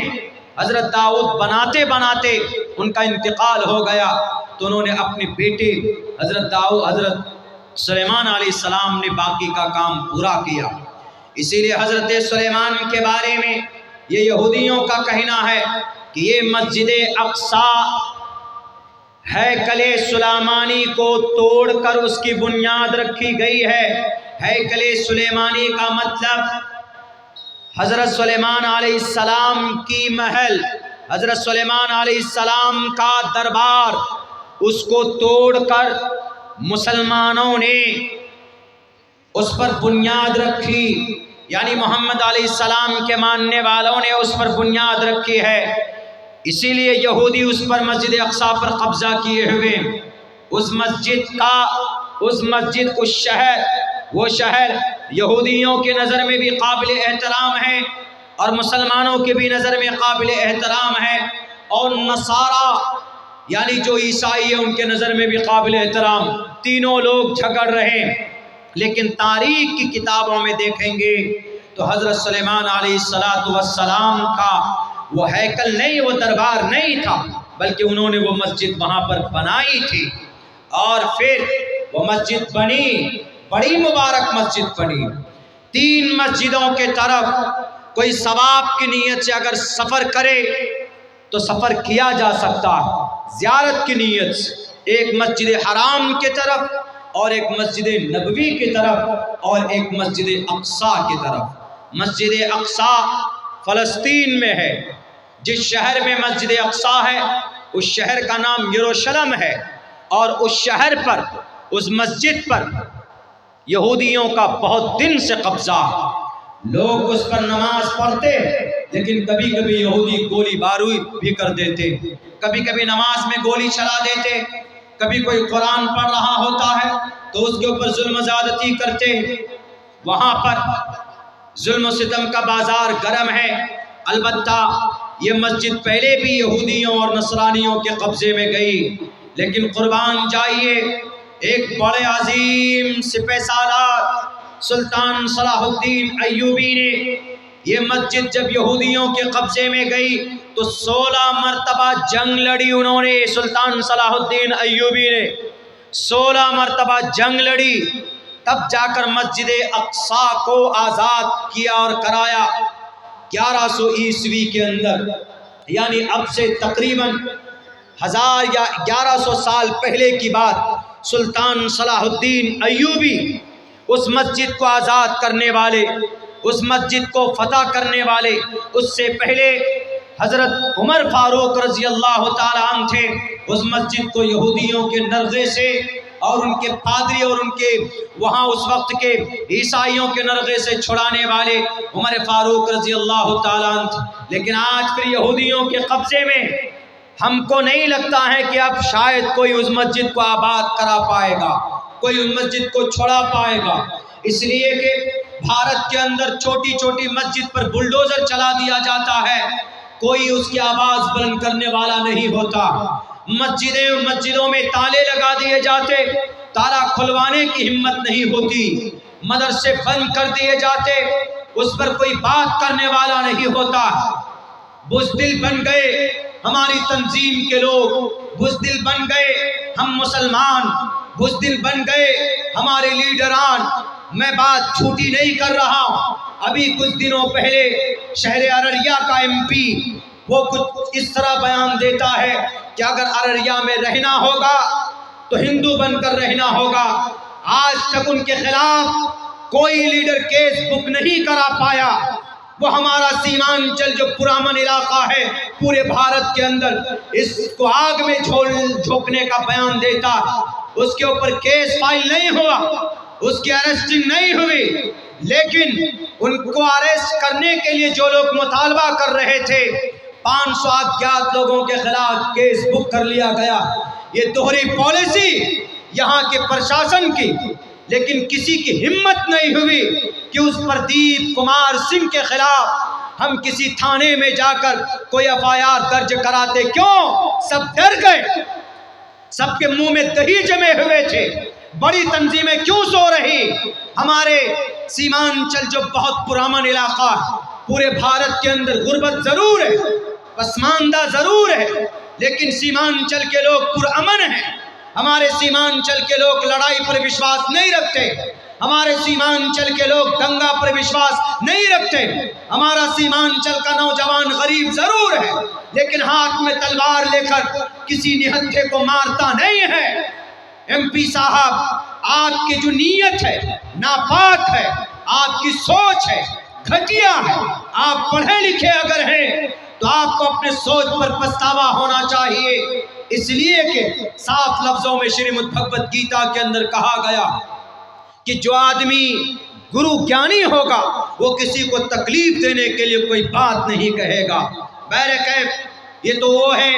حضرت داؤد بناتے بناتے ان کا انتقال ہو گیا تو انہوں نے اپنے بیٹے حضرت سلیمان علیہ السلام نے باقی کا کام پورا کیا۔ اسی لیے حضرت سلیمان کے بارے میں یہ یہودیوں کا کہنا ہے کہ یہ مسجد اقصی ہیکل سلیمانی کو توڑ کر اس کی بنیاد رکھی گئی ہے۔ ہیکل سلیمانی کا مطلب حضرت سلیمان علیہ السلام کی محل، حضرت سلیمان علیہ السلام کا دربار، اس کو توڑ کر مسلمانوں نے اس پر بنیاد رکھی، یعنی محمد علیہ السلام کے ماننے والوں نے اس پر بنیاد رکھی ہے۔ اسی لیے یہودی اس پر مسجد اقصی پر قبضہ کیے ہوئے، وہ شہر یہودیوں کے نظر میں بھی قابل احترام ہے اور مسلمانوں کے بھی نظر میں قابل احترام ہے، اور نصارہ یعنی جو عیسائی ہیں ان کے نظر میں بھی قابل احترام۔ تینوں لوگ جھگڑ رہے، لیکن تاریخ کی کتابوں میں دیکھیں گے تو حضرت سلیمان علیہ السلام کا وہ ہیکل نہیں، وہ دربار نہیں تھا، بلکہ انہوں نے وہ مسجد وہاں پر بنائی تھی، اور پھر وہ مسجد بنی، بڑی مبارک مسجد بنی۔ 3 مسجدوں کے طرف کوئی ثواب کی نیت سے اگر سفر کرے تو سفر کیا جا سکتا ہے، زیارت کی نیت سے، ایک مسجد حرام کی طرف اور ایک مسجد نبوی کی طرف اور ایک مسجد اقصیٰ کی طرف۔ مسجد اقصیٰ فلسطین میں ہے، جس شہر میں مسجد اقصیٰ ہے اس شہر کا نام یروشلم ہے، اور اس شہر پر، اس مسجد پر یہودیوں کا بہت دن سے قبضہ ہے۔ لوگ اس پر نماز پڑھتے لیکن کبھی کبھی یہودی گولی بارود بھی کر دیتے، کبھی کبھی نماز میں گولی چلا دیتے، کبھی کوئی قرآن پڑھ رہا ہوتا ہے تو اس کے اوپر ظلم و زیادتی کرتے۔ وہاں پر ظلم و ستم کا بازار گرم ہے۔ البتہ یہ مسجد پہلے بھی یہودیوں اور نصرانیوں کے قبضے میں گئی، لیکن قربان جائیے ایک بڑے عظیم سپہ سالار سلطان صلاح الدین ایوبی نے یہ مسجد جب یہودیوں کے قبضے میں گئی تو 16 مرتبہ جنگ لڑی انہوں نے، سلطان صلاح الدین ایوبی نے 16 مرتبہ جنگ لڑی، تب جا کر مسجد اقصیٰ کو آزاد کیا اور کرایا 1100 عیسوی کے اندر، یعنی اب سے تقریباً 1000 یا 1100 سال پہلے کی بات۔ سلطان صلاح الدین ایوبی اس مسجد کو آزاد کرنے والے، اس مسجد کو فتح کرنے والے، اس سے پہلے حضرت عمر فاروق رضی اللہ تعالیٰ عنہ تھے۔ اس مسجد کو یہودیوں کے نرغے سے اور ان کے پادری اور ان کے وہاں اس وقت کے عیسائیوں کے نرغے سے چھڑانے والے عمر فاروق رضی اللہ تعالیٰ عنہ تھے۔ لیکن آج پھر یہودیوں کے قبضے میں، ہم کو نہیں لگتا ہے کہ اب شاید کوئی اس مسجد کو آباد کرا پائے گا، کوئی اس مسجد کو چھڑا پائے گا، اس لیے کہ بھارت کے اندر چھوٹی چھوٹی مسجد پر بلڈوزر چلا دیا جاتا ہے، کوئی اس کی آواز بلند کرنے والا نہیں ہوتا۔ مسجدوں میں تالے لگا دیے جاتے، تالا کھلوانے کی ہمت نہیں ہوتی، مدرسے بند کر دیے جاتے، اس پر کوئی بات کرنے والا نہیں ہوتا۔ بزدل بن گئے ہماری تنظیم کے لوگ، بزدل بن گئے ہم مسلمان، بزدل بن گئے ہمارے لیڈران۔ میں بات جھوٹی نہیں کر رہا ہوں، ابھی کچھ دنوں پہلے شہر ارریہ کا MP وہ کچھ اس طرح بیان دیتا ہے کہ اگر ارریہ میں رہنا ہوگا تو ہندو بن کر رہنا ہوگا۔ آج تک ان کے خلاف کوئی لیڈر کیس بک نہیں کرا پایا۔ وہ ہمارا سیمانچل جو پرامن علاقہ ہے پورے بھارت کے اندر، اس کو آگ میں جھونکنے کا بیان دیتا، اس کے اوپر کیس فائل نہیں ہوا، اس کی اریسٹنگ نہیں ہوئی، لیکن ان کو اریسٹ کرنے کے لیے جو لوگ مطالبہ کر رہے تھے 500 اگیات لوگوں کے خلاف کیس بک کر لیا گیا۔ یہ دوہری پالیسی یہاں کے پرشاسن کی، لیکن کسی کی ہمت نہیں ہوئی کہ اس پردیپ کمار سنگھ کے خلاف ہم کسی تھانے میں جا کر کوئی FIR درج کراتے۔ کیوں؟ سب ڈر گئے، سب کے منہ میں دہی جمے ہوئے تھے۔ بڑی تنظیمیں کیوں سو رہی؟ ہمارے سیمانچل جو بہت پرامن علاقہ ہے، پورے بھارت کے اندر غربت ضرور ہے، پسماندہ ضرور ہے، لیکن سیمانچل کے لوگ پرامن ہیں۔ ہمارے سیمانچل کے لوگ لڑائی پر وشواس نہیں رکھتے، ہمارے سیمانچل کے لوگ دنگا پر وشواس نہیں رکھتے۔ ہمارا سیمانچل کا نوجوان غریب ضرور ہے، لیکن ہاتھ میں تلوار لے کر کسی نہتھے کو مارتا نہیں ہے۔ MP صاحب، آپ کی جو نیت ہے ناپاک ہے، آپ کی سوچ ہے گھٹیا ہے۔ آپ پڑھے لکھے اگر ہیں تو آپ کو اپنے سوچ پر پچھتاوا ہونا چاہیے، اس لیے کہ صاف لفظوں میں شریمد بھگوت گیتا کے اندر کہا گیا کہ جو آدمی گرو گیانی ہوگا وہ کسی کو تکلیف دینے کے لیے کوئی بات نہیں کہے گا۔ بہرکیف یہ تو وہ ہیں،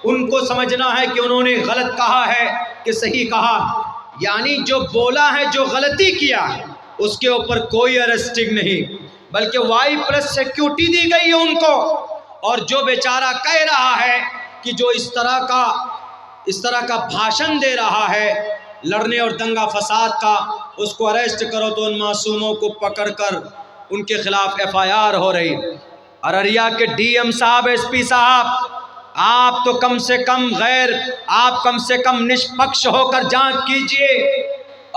ان کو سمجھنا ہے کہ انہوں نے غلط کہا ہے کہ صحیح کہا، یعنی جو بولا ہے، جو غلطی کیا ہے اس کے اوپر کوئی اریسٹنگ نہیں، بلکہ Y+ سیکیورٹی دی گئی ہے ان کو۔ اور جو بیچارہ کہہ رہا ہے کہ جو اس طرح کا بھاشن دے رہا ہے لڑنے اور دنگا فساد کا، اس کو اریسٹ کرو تو ان معصوموں کو پکڑ کر ان کے خلاف FIR ہو رہی۔ ارریا کے DM صاحب، SP صاحب، آپ تو کم سے کم نشپکش ہو کر جانچ کیجئے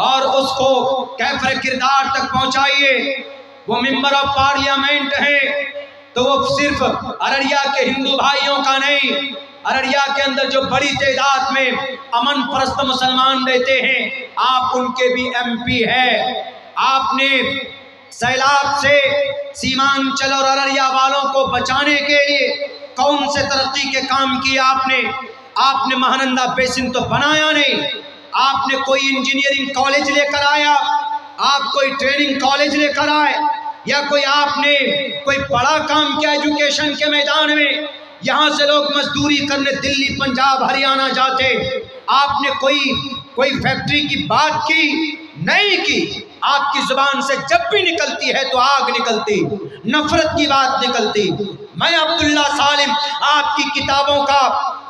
اور اس کو کیفر کردار تک پہنچائیے۔ وہ ممبر آف پارلیمنٹ ہیں تو وہ صرف ارریا کے ہندو بھائیوں کا نہیں، ارریا کے اندر جو بڑی تعداد میں امن پرست مسلمان رہتے ہیں، آپ ان کے بھی MP ہیں۔ آپ نے سیلاب سے سیمانچل اور ارریا والوں کو بچانے کے لیے کون سے ترقی کے کام کیے آپ نے مہانندہ بیسن تو بنایا نہیں، آپ نے کوئی انجینئرنگ کالج لے کر آیا، آپ کوئی ٹریننگ کالج لے کر آئے، یا آپ نے کوئی بڑا کام کیا ایجوکیشن کے میدان میں؟ یہاں سے لوگ مزدوری کرنے دلی، پنجاب، ہریانہ جاتے، آپ نے کوئی فیکٹری کی بات کی نہیں کی۔ آپ کی زبان سے جب بھی نکلتی ہے تو آگ نکلتی، نفرت کی بات نکلتی۔ میں عبداللہ سالم آپ کی کتابوں کا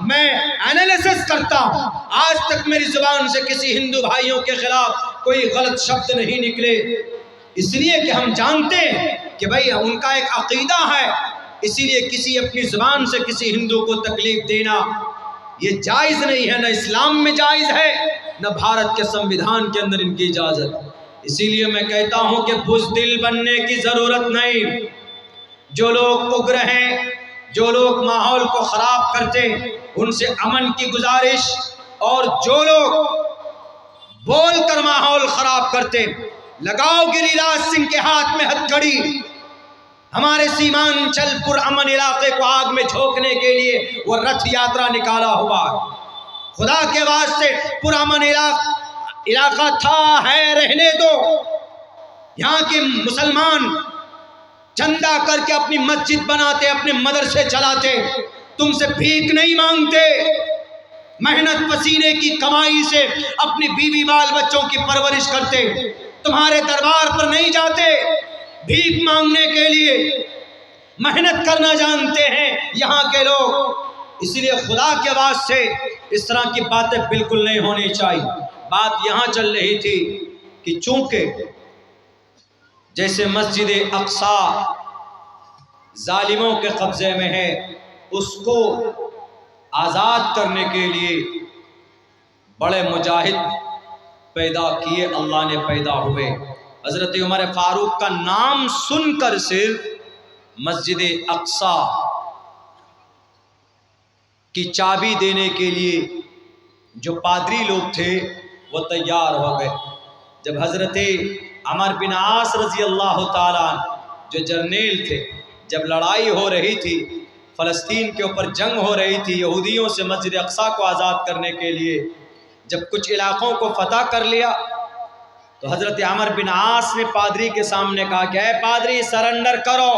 میں انالیسس کرتا ہوں، آج تک میری زبان سے کسی ہندو بھائیوں کے خلاف کوئی غلط شبد نہیں نکلے، اس لیے کہ ہم جانتے ہیں کہ بھئی ان کا ایک عقیدہ ہے، اسی لیے کسی اپنی زبان سے کسی ہندو کو تکلیف دینا یہ جائز نہیں ہے، نہ اسلام میں جائز ہے، نہ بھارت کے سمویدھان کے اندر ان کی اجازت۔ اسی لیے میں کہتا ہوں کہ بزدل بننے کی ضرورت نہیں۔ جو لوگ اگر ہیں، جو لوگ ماحول کو خراب کرتے، ان سے امن کی گزارش، اور جو لوگ بول کر ماحول خراب کرتے، لگاؤ گری راج سنگھ کے ہاتھ میں ہتھ کڑی۔ ہمارے سیمانچل پر امن علاقے کو آگ میں جھونکنے کے لیے وہ رتھ یاترا نکالا ہوا۔ خدا کے واسطے پر امن علاقہ تھا، ہے، رہنے دو۔ یہاں کے مسلمان چندہ کر کے اپنی مسجد بناتے، اپنے مدرسے چلاتے، تم سے بھیک نہیں مانگتے، محنت پسینے کی کمائی سے اپنی بیوی بال بچوں کی پرورش کرتے، تمہارے دربار پر نہیں جاتے بھیک مانگنے کے لیے، محنت کرنا جانتے ہیں یہاں کے لوگ۔ اس لیے خدا کے واسطے اس طرح کی باتیں بالکل نہیں ہونی چاہیے۔ بات یہاں چل رہی تھی کہ چونکہ جیسے مسجد اقصی ظالموں کے قبضے میں ہے، اس کو آزاد کرنے کے لیے بڑے مجاہد پیدا کیے، اللہ نے پیدا ہوئے۔ حضرت عمر فاروق کا نام سن کر صرف مسجد اقصی کی چابی دینے کے لیے جو پادری لوگ تھے وہ تیار ہو گئے۔ جب حضرت عمر بن عاص رضی اللہ تعالیٰ جو جرنیل تھے، جب لڑائی ہو رہی تھی، فلسطین کے اوپر جنگ ہو رہی تھی یہودیوں سے مسجد اقصی کو آزاد کرنے کے لیے، جب کچھ علاقوں کو فتح کر لیا تو حضرت عمر بن عاص نے پادری کے سامنے کہا کہ اے پادری سرنڈر کرو،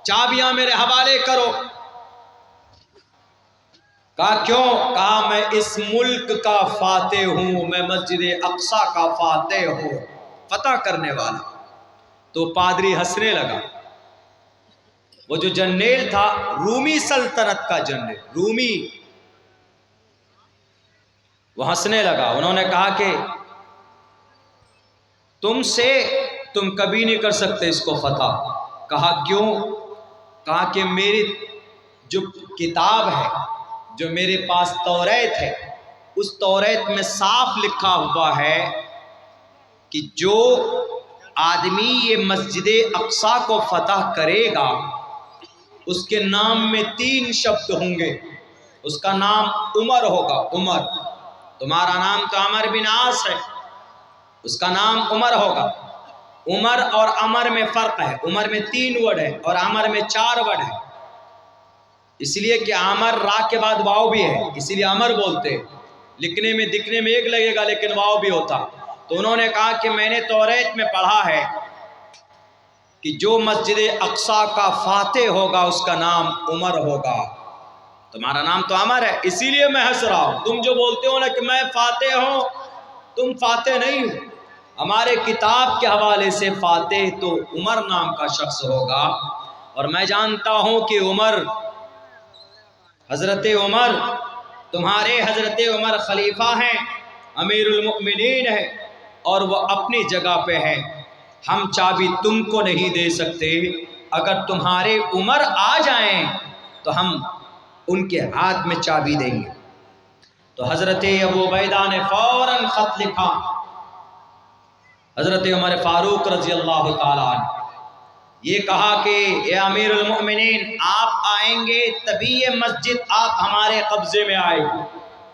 چابیاں میرے حوالے کرو۔ کہا کیوں؟ کہا میں اس ملک کا فاتح ہوں، میں مسجد اقصی کا فاتح ہوں، فتح کرنے والا۔ تو پادری ہنسنے لگا۔ وہ جو جنریل تھا رومی سلطنت کا جنریل، رومی، وہ ہنسنے لگا۔ انہوں نے کہا کہ تم کبھی نہیں کر سکتے اس کو فتح۔ کہا کیوں؟ کہا کہ میری جو کتاب ہے، جو میرے پاس توریت ہے، اس توریت میں صاف لکھا ہوا ہے کہ جو آدمی یہ مسجد اقصی کو فتح کرے گا اس کے نام میں 3 شبد ہوں گے۔ اس کا نام عمر ہوگا، عمر۔ تمہارا نام تو عمر بن عاص ہے، اس کا نام عمر ہوگا۔ عمر اور عمر میں فرق ہے، عمر میں 3 ورڈ ہے اور عمر میں 4 ورڈ ہے، اس لیے کہ عمر را کے بعد واو بھی ہے، اسی لیے عمر بولتے، لکھنے میں دکھنے میں ایک لگے گا لیکن واو بھی ہوتا۔ تو انہوں نے کہا کہ میں نے توریت میں پڑھا ہے کہ جو مسجد اقصی کا فاتح ہوگا اس کا نام عمر ہوگا۔ تمہارا نام تو عمر ہے، اسی لیے میں ہنس رہا ہوں۔ تم جو بولتے ہو نا کہ میں فاتح ہوں، تم فاتح نہیں ہو۔ ہمارے کتاب کے حوالے سے فاتح تو عمر نام کا شخص ہوگا، اور میں جانتا ہوں کہ عمر، حضرت عمر، تمہارے حضرت عمر خلیفہ ہیں، امیر المؤمنین ہے، اور وہ اپنی جگہ پہ ہیں۔ ہم چابی تم کو نہیں دے سکتے، اگر تمہارے عمر آ جائیں تو ہم ان کے ہاتھ میں چابی دیں گے۔ تو حضرت ابو عبیدہ نے فوراً خط لکھا حضرت عمر فاروق رضی اللہ تعالیٰ عنہ، یہ کہا کہ اے امیر المؤمنین، آپ آئیں گے تبھی یہ مسجد آپ ہمارے قبضے میں آئے گی،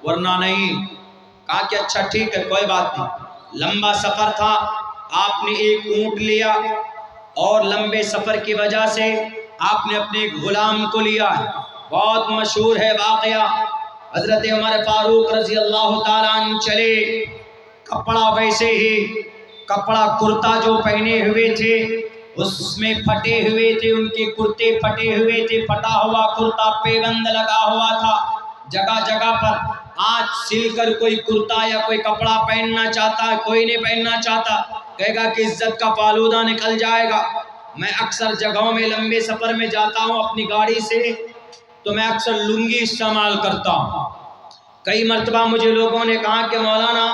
ورنہ نہیں۔ کہا کہ اچھا ٹھیک ہے، کوئی بات نہیں۔ لمبا سفر تھا، آپ نے ایک اونٹ لیا اور لمبے سفر کی وجہ سے آپ نے اپنے ایک غلام کو لیا۔ بہت مشہور ہے واقعہ، حضرت عمر فاروق رضی اللہ تعالیٰ عنہ چلے، کپڑا ویسے ہی، کپڑا کرتا جو پہنے ہوئے تھے اس میں پھٹے ہوئے تھے، ان کے کرتے پھٹے ہوئے تھے، پھٹا ہوا کرتا پیبند لگا ہوا تھا جگہ جگہ پر۔ آج سل کر کوئی کرتا یا کوئی کپڑا پہننا چاہتا ہے، کوئی نہیں پہننا چاہتا، کہے گا کہ عزت کا فالودہ نکل جائے گا۔ میں اکثر جگہوں میں لمبے سفر میں جاتا ہوں اپنی گاڑی سے، تو میں اکثر لنگی استعمال کرتا ہوں۔ کئی مرتبہ مجھے لوگوں نے کہا کہ مولانا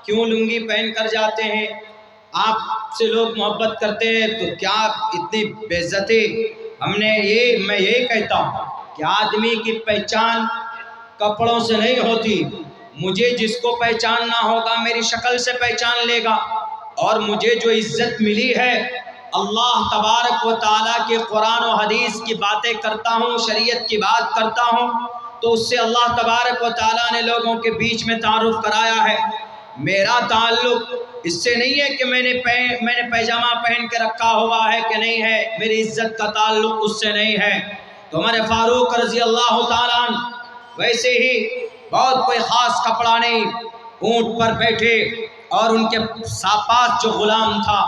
کیوں لنگی پہن کر جاتے ہیں، آپ سے لوگ محبت کرتے ہیں تو کیا اتنی بے عزتی؟ میں یہی کہتا ہوں کہ آدمی کی پہچان کپڑوں سے نہیں ہوتی، مجھے جس کو پہچاننا ہوگا میری شکل سے پہچان لے گا، اور مجھے جو عزت ملی ہے اللہ تبارک و تعالیٰ کے قرآن و حدیث کی باتیں کرتا ہوں، شریعت کی بات کرتا ہوں، تو اس سے اللہ تبارک و تعالیٰ نے لوگوں کے بیچ میں تعارف کرایا ہے۔ میرا تعلق اس سے نہیں ہے کہ میں نے پیجامہ پہن کے رکھا ہوا ہے کہ نہیں ہے، میری عزت کا تعلق اس سے نہیں ہے۔ تو ہمارے فاروق رضی اللہ تعالیٰ عنہ ویسے ہی بہت کوئی خاص کپڑا نہیں، اونٹ پر بیٹھے، اور ان کے پاس جو غلام تھا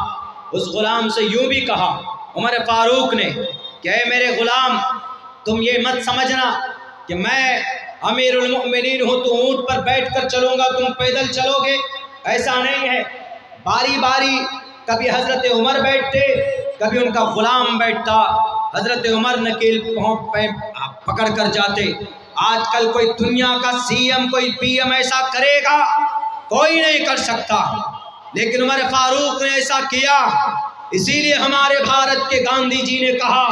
اس غلام سے یوں بھی کہا عمر فاروق نے کہ اے میرے غلام، تم یہ مت سمجھنا کہ میں امیر المؤمنین ہوں تو اونٹ پر بیٹھ کر چلوں گا، تم پیدل چلو گے، ایسا نہیں ہے۔ باری باری کبھی حضرت عمر بیٹھتے، کبھی ان کا غلام بیٹھتا، حضرت عمر نکیل پکڑ کر جاتے۔ آج کل کوئی دنیا کا سی ایم، کوئی پی ایم ایسا کرے گا؟ کوئی نہیں کر سکتا، لیکن عمر فاروق نے ایسا کیا۔ اسی لیے ہمارے بھارت کے گاندھی جی نے کہا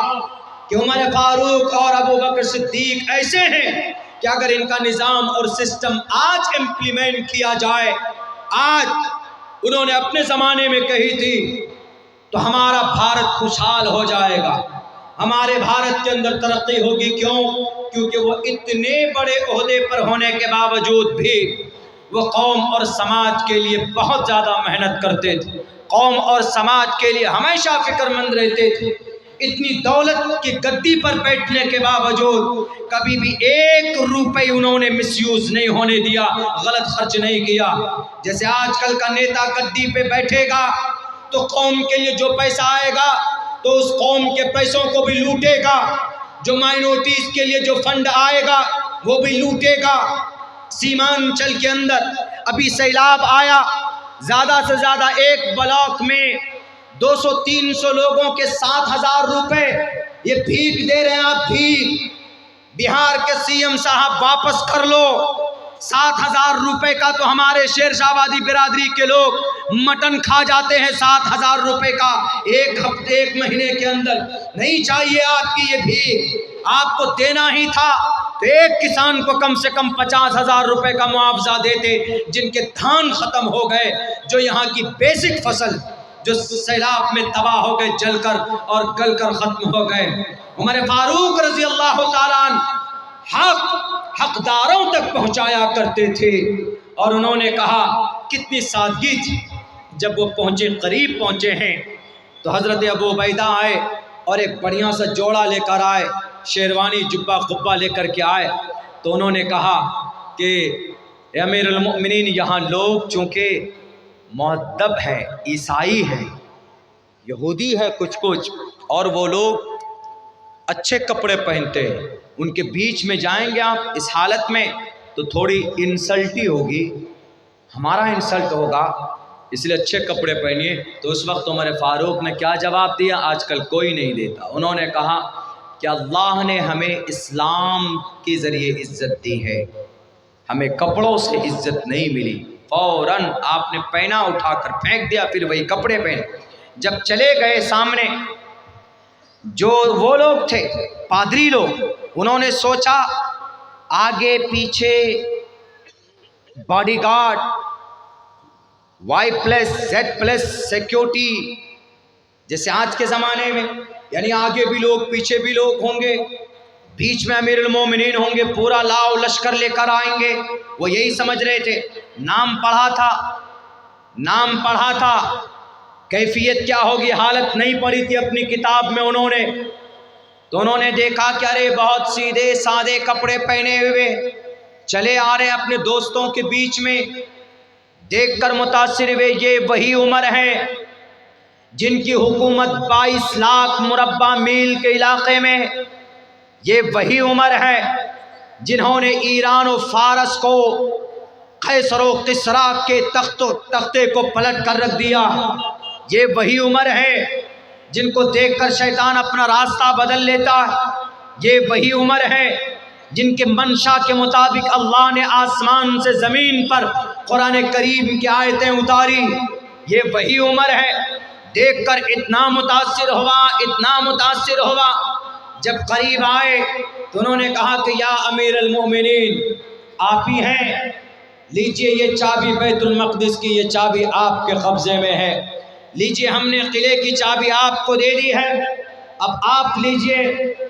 کہ عمر فاروق اور ابو بکر صدیق ایسے ہیں کہ اگر ان کا نظام اور سسٹم آج امپلیمنٹ کیا جائے، آج انہوں نے اپنے زمانے میں کہی تھی، تو ہمارا بھارت خوشحال ہو جائے گا، ہمارے بھارت کے اندر ترقی ہوگی۔ کیوں؟ کیونکہ وہ اتنے بڑے عہدے پر ہونے کے باوجود بھی وہ قوم اور سماج کے لیے بہت زیادہ محنت کرتے تھے، قوم اور سماج کے لیے ہمیشہ فکر مند رہتے تھے۔ اتنی دولت کی گدی پر بیٹھنے کے باوجود کبھی بھی 1 روپے انہوں نے مس یوز نہیں ہونے دیا، غلط خرچ نہیں کیا۔ جیسے آج کل کا نیتا گدی پہ بیٹھے گا تو قوم کے لیے جو پیسہ آئے گا تو اس قوم کے پیسوں کو بھی لوٹے گا، جو مائنورٹیز کے لیے جو فنڈ آئے گا وہ بھی لوٹے گا۔ سیمانچل کے اندر ابھی سیلاب آیا، زیادہ سے زیادہ ایک بلاک میں 200-300 لوگوں کے 7,000 روپے یہ بھیک دے رہے ہیں۔ آپ بھیک، بہار کے سی ایم صاحب واپس کر لو۔ 7,000 روپے کا تو ہمارے شیر شاہ آبادی برادری کے لوگ مٹن کھا جاتے ہیں۔ 7,000 روپے کا ایک ہفتے، ایک مہینے کے اندر نہیں چاہیے آپ کی یہ بھیک۔ آپ کو دینا ہی تھا تو ایک کسان کو کم سے کم 50,000 روپے کا معاوضہ دیتے، جن کے دھان ختم ہو گئے، جو یہاں کی بیسک فصل جو سیلاب میں تباہ ہو گئے، جل کر اور گل کر ختم ہو گئے۔ عمر فاروق رضی اللہ تعالیٰ عنہ حقداروں تک پہنچایا کرتے تھے، اور انہوں نے کہا کتنی سادگی تھی۔ جب وہ پہنچے، قریب پہنچے ہیں، تو حضرت ابو عبیدہ آئے اور ایک بڑھیا سا جوڑا لے کر آئے، شیروانی جبہ قبہ لے کر کے آئے۔ تو انہوں نے کہا کہ اے امیر المؤمنین، یہاں لوگ چونکہ مؤدب ہے، عیسائی ہے، یہودی ہے کچھ اور وہ لوگ اچھے کپڑے پہنتے ہیں، ان کے بیچ میں جائیں گے آپ اس حالت میں تو تھوڑی انسلٹ ہی ہوگی، ہمارا انسلٹ ہوگا، اس لیے اچھے کپڑے پہنیے۔ تو اس وقت عمر فاروق نے کیا جواب دیا؟ آج کل کوئی نہیں دیتا۔ انہوں نے کہا کہ اللہ نے ہمیں اسلام کے ذریعے عزت دی ہے، ہمیں کپڑوں سے عزت نہیں ملی۔ فوراً آپ نے پہنا اٹھا کر پھینک دیا، پھر وہی کپڑے پہنے۔ جب چلے گئے سامنے جو وہ لوگ تھے پادری لوگ، انہوں نے سوچا آگے پیچھے باڈی گارڈ Y+Z+ سیکیورٹی، جیسے آج کے زمانے میں، یعنی آگے بھی لوگ پیچھے بھی لوگ ہوں گے، بیچ میں امیر المومنین ہوں گے، پورا لاؤ لشکر لے کر آئیں گے. وہ یہی سمجھ رہے تھے. نام پڑھا تھا، کیفیت کیا ہوگی حالت نہیں پڑھی تھی اپنی کتاب میں انہوں نے. تو انہوں نے دیکھا کہ ارے بہت سیدھے سادے کپڑے پہنے ہوئے چلے آ رہے اپنے دوستوں کے بیچ میں. دیکھ کر متاثر ہوئے، یہ وہی عمر ہے جن کی حکومت 22 لاکھ مربع میل کے علاقے میں، یہ وہی عمر ہے جنہوں نے ایران و فارس کو، قیصر و کسریٰ کے تختے کو پلٹ کر رکھ دیا. یہ وہی عمر ہے جن کو دیکھ کر شیطان اپنا راستہ بدل لیتا. یہ وہی عمر ہے جن کے منشا کے مطابق اللہ نے آسمان سے زمین پر قرآن کریم کی آیتیں اتاری. یہ وہی عمر ہے. دیکھ کر اتنا متاثر ہوا. جب قریب آئے تو انہوں نے کہا کہ یا امیر المومنین، آپ ہی ہیں، لیجئے یہ چابی بیت المقدس کی، یہ چابی آپ کے قبضے میں ہے. لیجئے ہم نے قلعے کی چابی آپ کو دے دی ہے، اب آپ لیجئے،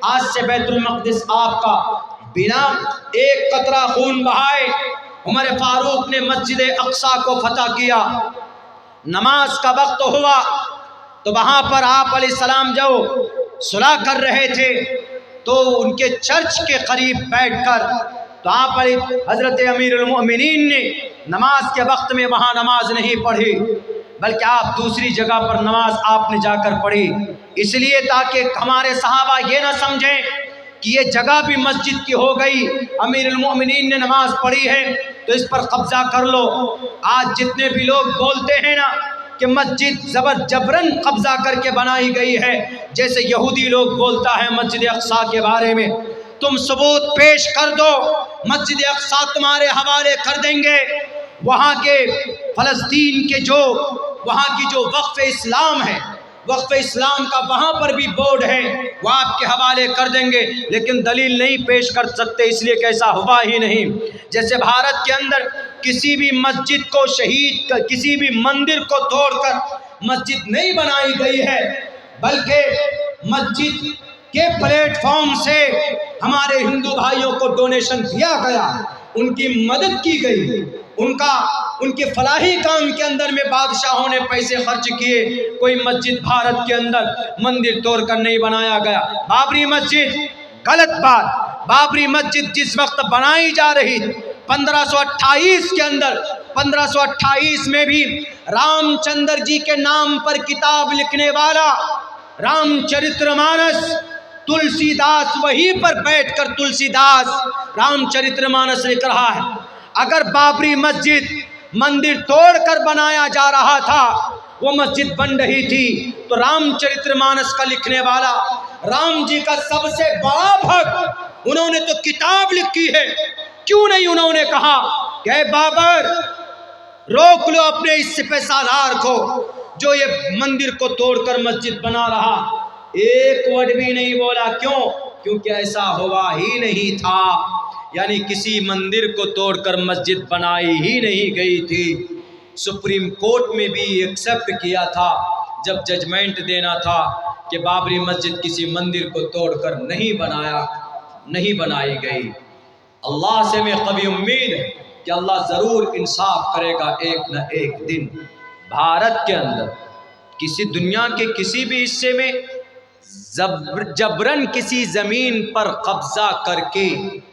آج سے بیت المقدس آپ کا. بنا ایک قطرہ خون بہائے عمر فاروق نے مسجد اقصیٰ کو فتح کیا. نماز کا وقت ہوا تو وہاں پر آپ علیہ السلام جو صلاح کر رہے تھے تو ان کے چرچ کے قریب بیٹھ کر تو آپ حضرت امیر المؤمنین نے نماز کے وقت میں وہاں نماز نہیں پڑھی، بلکہ آپ دوسری جگہ پر نماز آپ نے جا کر پڑھی. اس لیے تاکہ ہمارے صحابہ یہ نہ سمجھیں کہ یہ جگہ بھی مسجد کی ہو گئی، امیر المؤمنین نے نماز پڑھی ہے تو اس پر قبضہ کر لو. آج جتنے بھی لوگ بولتے ہیں نا کہ مسجد جبرن قبضہ کر کے بنائی گئی ہے، جیسے یہودی لوگ بولتا ہے مسجد اقصیٰ کے بارے میں، تم ثبوت پیش کر دو، مسجد اقصیٰ تمہارے حوالے کر دیں گے. وہاں کے فلسطین کے وہاں کی جو وقف اسلام ہے، وقف اسلام کا وہاں پر بھی بورڈ ہے، وہ آپ کے حوالے کر دیں گے، لیکن دلیل نہیں پیش کر سکتے اس لیے کہ ایسا ہوا ہی نہیں. جیسے بھارت کے اندر کسی بھی مسجد کو کسی بھی مندر کو توڑ کر مسجد نہیں بنائی گئی ہے، بلکہ مسجد کے پلیٹ فارم سے ہمارے ہندو بھائیوں کو ڈونیشن دیا گیا، ان کی مدد کی گئی، ان کے فلاحی کام کے اندر میں بادشاہوں نے پیسے خرچ کیے. کوئی مسجد بھارت کے اندر مندر توڑ کر نہیں بنایا گیا. بابری مسجد، غلط بات، بابری مسجد جس وقت بنائی جا رہی 1528 کے اندر، 1528 میں بھی رام چندر جی کے نام پر کتاب لکھنے والا رام چرتر مانس تلسی داس وہیں پر بیٹھ کر تلسی داس رام چرتر مانس لکھ رہا ہے. اگر بابری مسجد مندر توڑ کر بنایا جا رہا تھا، وہ مسجد بن رہی تھی، تو رام چرتر مانس کا لکھنے والا رام جی کا سب سے بڑا بھکت، انہوں نے تو کتاب لکھی ہے. کیوں نہیں انہوں نے کہا کہ اے بابر روک لو اپنے اس سپہ سالار کو جو یہ مندر کو توڑ کر مسجد بنا رہا. ایک ورڈ بھی نہیں بولا. کیوں؟ کیونکہ ایسا ہوا ہی نہیں تھا، یعنی کسی مندر کو توڑ کر مسجد بنائی ہی نہیں گئی تھی. سپریم کورٹ میں بھی ایکسپٹ کیا تھا جب ججمنٹ دینا تھا کہ بابری مسجد کسی مندر کو توڑ کر نہیں بنائی گئی. اللہ سے میں قوی امید ہے کہ اللہ ضرور انصاف کرے گا ایک نہ ایک دن. بھارت کے اندر دنیا کے کسی بھی حصے میں جبرن کسی زمین پر قبضہ کر کے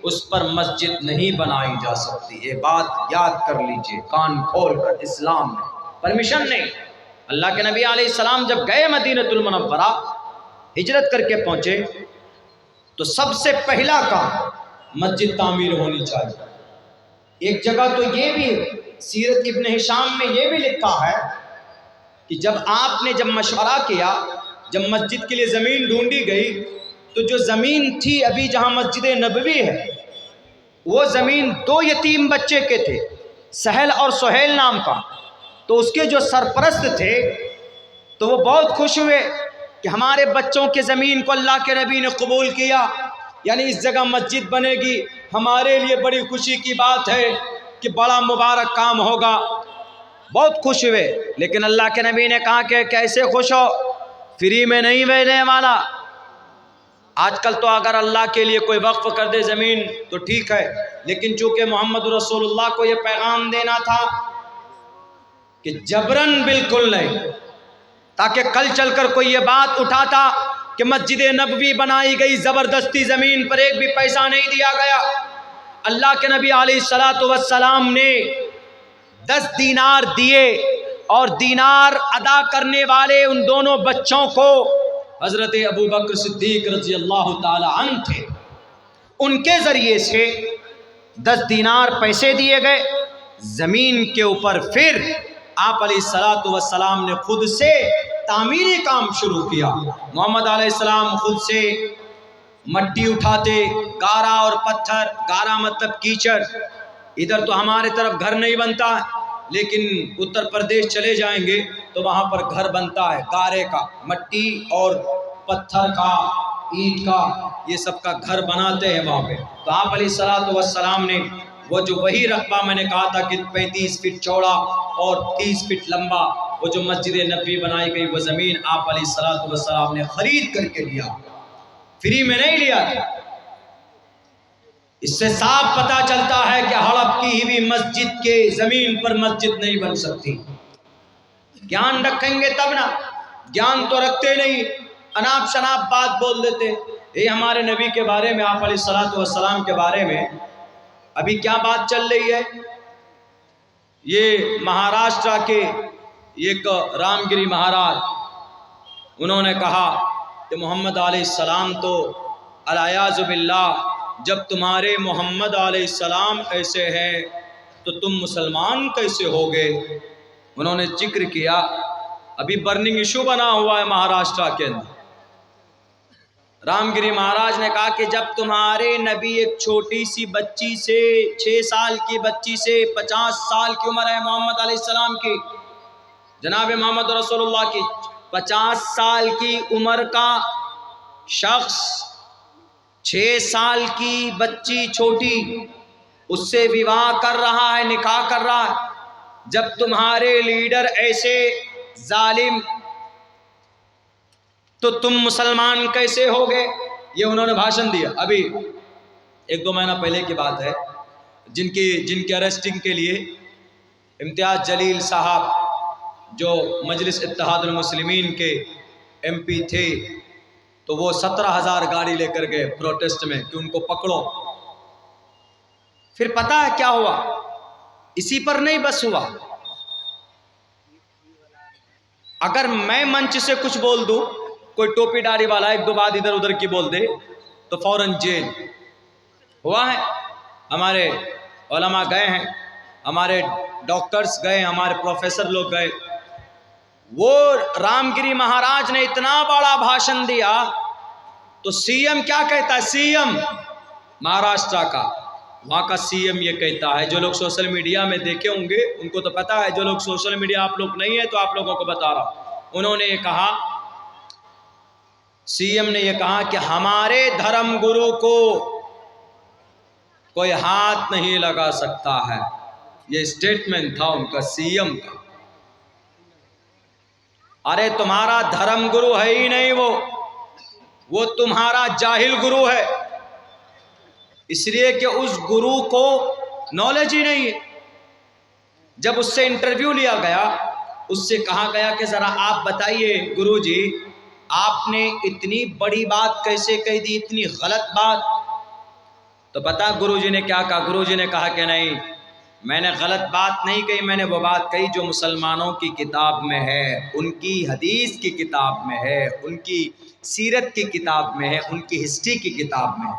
اس پر مسجد نہیں بنائی جا سکتی. یہ بات یاد کر لیجئے کان کھول کر. اسلام نے پرمیشن نہیں. اللہ کے نبی علیہ السلام جب گئے مدینہ المنورہ ہجرت کر کے پہنچے تو سب سے پہلا کام مسجد تعمیر ہونی چاہیے. ایک جگہ تو یہ بھی سیرت ابن ہشام میں یہ بھی لکھا ہے کہ جب مشورہ کیا، جب مسجد کے لیے زمین ڈھونڈی گئی تو جو زمین تھی ابھی جہاں مسجد نبوی ہے، وہ زمین 2 یتیم بچے کے تھے، سہل اور سہیل نام کا. تو اس کے جو سرپرست تھے تو وہ بہت خوش ہوئے کہ ہمارے بچوں کے زمین کو اللہ کے نبی نے قبول کیا، یعنی اس جگہ مسجد بنے گی، ہمارے لیے بڑی خوشی کی بات ہے کہ بڑا مبارک کام ہوگا۔ بہت خوش ہوئے، لیکن اللہ کے نبی نے کہا کہ کیسے خوش ہو، فری میں نہیں ملنے والا۔ آج کل تو اگر اللہ کے لیے کوئی وقف کر دے زمین تو ٹھیک ہے، لیکن چونکہ محمد رسول اللہ کو یہ پیغام دینا تھا کہ جبرن بالکل نہیں، تاکہ کل چل کر کوئی یہ بات اٹھاتا کہ مسجد نبوی بنائی گئی زبردستی، زمین پر ایک بھی پیسہ نہیں دیا گیا۔ اللہ کے نبی علیہ الصلوۃ والسلام نے 10 دینار دیے، اور دینار ادا کرنے والے ان دونوں بچوں کو حضرت ابو بکر صدیق رضی اللہ تعالی عنہ تھے۔ ان کے ذریعے سے 10 دینار پیسے دیے گئے زمین کے اوپر۔ پھر آپ علیہ الصلوۃ والسلام نے خود سے تعمیری کام شروع کیا۔ محمد علیہ السلام خود سے مٹی اٹھاتے، گارا اور پتھر، گارا مطلب کیچڑ، ادھر تو ہمارے طرف گھر نہیں بنتا، لیکن اتر پردیش چلے جائیں گے تو وہاں پر گھر بنتا ہے، گارے کا، مٹی اور پتھر کا، اینٹ کا، یہ سب کا گھر بناتے ہیں وہاں پہ۔ تو آپ علیہ الصلوۃ والسلام نے وہ جو وہی رقبہ میں نے کہا تھا کہ 35 فٹ چوڑا اور 30 فٹ لمبا، وہ جو مسجد نبوی بنائی گئی، وہ زمین آپ علیہ الصلوۃ والسلام نے خرید کر کے لیا، فری میں نہیں لیا تھا۔ اس سے صاف پتہ چلتا ہے کہ ہڑپ کی ہوئی مسجد کے زمین پر مسجد نہیں بن سکتی۔ گیان رکھیں گے تب نا، گیان تو رکھتے نہیں، اناپ شناپ بات بول دیتے۔ یہ ہمارے نبی کے بارے میں، آپ علیہ الصلوۃ والسلام کے بارے میں ابھی کیا بات چل رہی ہے؟ یہ مہاراشٹرا کے ایک رام گری مہاراج، انہوں نے کہا کہ محمد علیہ السلام تو الیاذ باللہ، جب تمہارے محمد علیہ السلام ایسے ہیں تو تم مسلمان کیسے ہوگے؟ انہوں نے ذکر کیا، ابھی برننگ ایشو بنا ہوا ہے مہاراشٹرا کے اندر۔ رام گری مہاراج نے کہا کہ جب تمہارے نبی ایک چھوٹی سی بچی سے، 6 سال کی بچی سے 50 سال کی عمر ہے محمد علیہ السلام کی، جناب محمد رسول اللہ کی، 50 سال کی عمر کا شخص 6 سال کی بچی چھوٹی، اس سے وواہ کر رہا ہے، نکاح کر رہا ہے، جب تمہارے لیڈر ایسے ظالم تو تم مسلمان کیسے ہوگے؟ یہ انہوں نے بھاشن دیا۔ ابھی 1-2 مہینہ پہلے کی بات ہے، جن کی اریسٹنگ کے لیے امتیاز جلیل صاحب جو مجلس اتحاد المسلمین کے MP تھے، تو وہ 17,000 گاڑی لے کر گئے پروٹیسٹ میں کہ ان کو پکڑو۔ پھر پتہ ہے کیا ہوا؟ اسی پر نہیں بس ہوا، اگر میں منچ سے کچھ بول دوں، کوئی ٹوپی داڑھی والا 1-2 بات ادھر ادھر کی بول دے تو فوراً جیل۔ ہوا ہے، ہمارے علماء گئے ہیں، ہمارے ڈاکٹرز گئے، ہمارے پروفیسر لوگ گئے۔ وہ رام گری مہاراج نے اتنا بڑا بھاشن دیا تو CM کیا کہتا ہے؟ CM مہاراشٹرا کا، وہاں کا CM یہ کہتا ہے، جو لوگ سوشل میڈیا میں دیکھے ہوں گے ان کو تو پتا ہے، جو لوگ سوشل میڈیا آپ لوگ نہیں ہے تو آپ لوگوں کو بتا رہا ہوں۔ انہوں نے یہ کہا، CM نے یہ کہا کہ ہمارے دھرم گرو کو کوئی ہاتھ نہیں لگا سکتا ہے۔ یہ سٹیٹمنٹ تھا ان کا، CM کا۔ ارے تمہارا دھرم گرو ہے ہی نہیں، وہ تمہارا جاہل گرو ہے، اس لیے کہ اس گرو کو نالج ہی نہیں ہے۔ جب اس سے انٹرویو لیا گیا، اس سے کہا گیا کہ ذرا آپ بتائیے گرو جی، آپ نے اتنی بڑی بات کیسے کہہ دی، اتنی غلط بات؟ تو پتہ گرو جی نے کیا کہا؟ گرو جی نے کہا کہ نہیں، میں نے غلط بات نہیں کہی، میں نے وہ بات کہی جو مسلمانوں کی کتاب میں ہے، ان کی حدیث کی کتاب میں ہے، ان کی سیرت کی کتاب میں ہے، ان کی ہسٹری کی کتاب میں ہے۔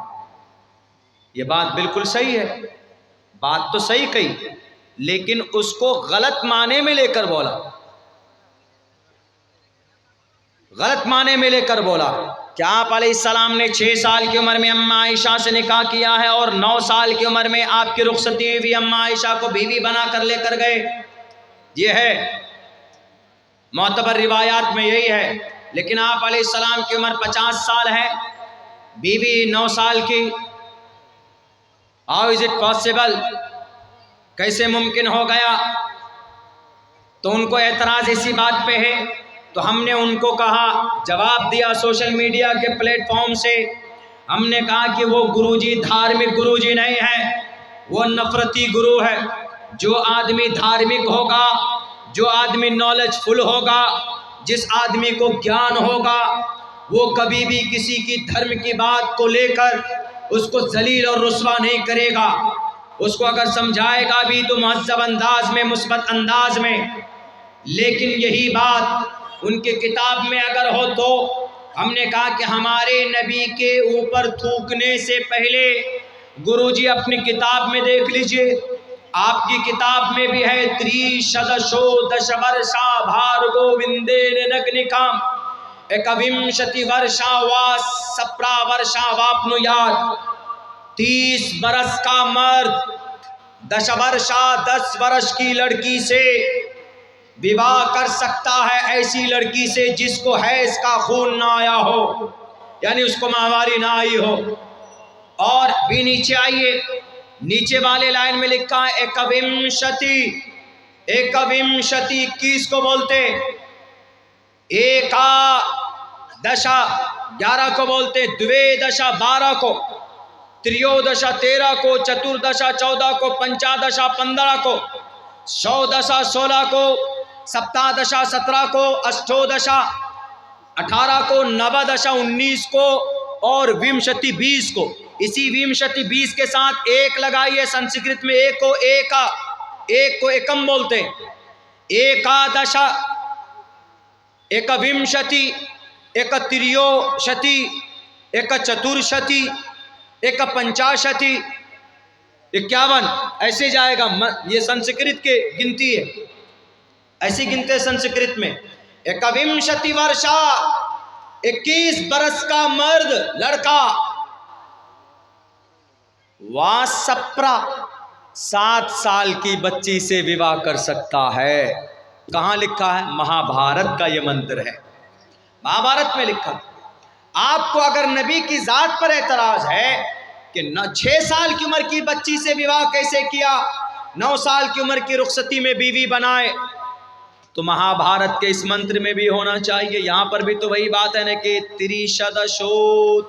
یہ بات بالکل صحیح ہے، بات تو صحیح کہی، لیکن اس کو غلط معنی میں لے کر بولا، غلط معنی میں لے کر بولا۔ کیا آپ علیہ السلام نے 6 سال کی عمر میں اماں عائشہ سے نکاح کیا ہے اور 9 سال کی عمر میں آپ کی رخصتی ہوئی اماں عائشہ کو بیوی بنا کر لے کر گئے؟ یہ ہے معتبر روایات میں یہی ہے. لیکن آپ علیہ السلام کی عمر 50 سال ہے، بیوی 9 سال کی. How is it possible? کیسے ممکن ہو گیا؟ تو ان کو اعتراض اسی بات پہ ہے. تو ہم نے ان کو کہا، جواب دیا سوشل میڈیا کے پلیٹ فارم سے. ہم نے کہا کہ وہ گروجی دھارمک گروجی نہیں ہے، وہ نفرتی گرو ہے. جو آدمی دھارمک ہوگا، جو آدمی نالج فل ہوگا، جس آدمی کو گیان ہوگا، وہ کبھی بھی کسی کی دھرم کی بات کو لے کر اس کو ذلیل اور رسوا نہیں کرے گا. اس کو اگر سمجھائے گا بھی تو مہذب انداز میں، مثبت انداز میں. لیکن یہی بات ان کی کتاب میں اگر ہو تو ہم نے کہا کہ ہمارے نبی کے اوپر تھوکنے سے پہلے گروجی اپنی کتاب میں دیکھ لیجئے. آپ کی کتاب میں بھی ہے، تریشدشو دشورشا بھارگو وندین نگنکام ایکومشتی ورشا وا سپرا ورشا واپنویاد. 30 برس کا مرد 10 ورشا 10 برس کی لڑکی سے وواہ کر سکتا ہے، ایسی لڑکی سے جس کو حیض کا خون نہ آیا ہو، یعنی اس کو ماہواری نہ آئی ہو. اور بھی نیچے آئیے، نیچے والے لائن میں لکھا ہے ایکومشتی. ایکومشتی 21 کو بولتے، ایکا دشا 11 کو بولتے، دوے دشا 12 کو، تریو دشا 13 کو، چتر دشا 14 کو، پنچا دشا 15 کو، شو دشا 16 کو، سپتا دشا 17 کو، اشٹو دشا 18 کو، نو دشا 19 کو، اور ومشتی 20 کو. اسی ومشتی 20 کے ساتھ ایک لگائیے. سنسکرت میں ایک کو ایکا، ایک کو ایکم بولتے. ایکا دشا ایک ومشتی، ایک تریوشتی، ایک چترشتی، ایک پنچاشتی، 51 ایسے جائے گا. یہ سنسکرت کے گنتی ہے، ایسی گنتے سنسکرت میں. ایکومشتی ورشا 21 برس کا مرد لڑکا، واسپرا 7 سال کی بچی سے وواہ کر سکتا ہے. کہاں لکھا ہے؟ مہابھارت کا یہ منتر ہے، مہابھارت میں لکھا. آپ کو اگر نبی کی ذات پر اعتراض ہے کہ 6 سال کی عمر کی بچی سے وواہ کیسے کیا، 9 سال کی عمر کی رخصتی میں بیوی بنائے، تو مہابھارت کے اس منتر میں بھی ہونا چاہیے. یہاں پر بھی تو وہی بات ہے نا کہ تریشدشو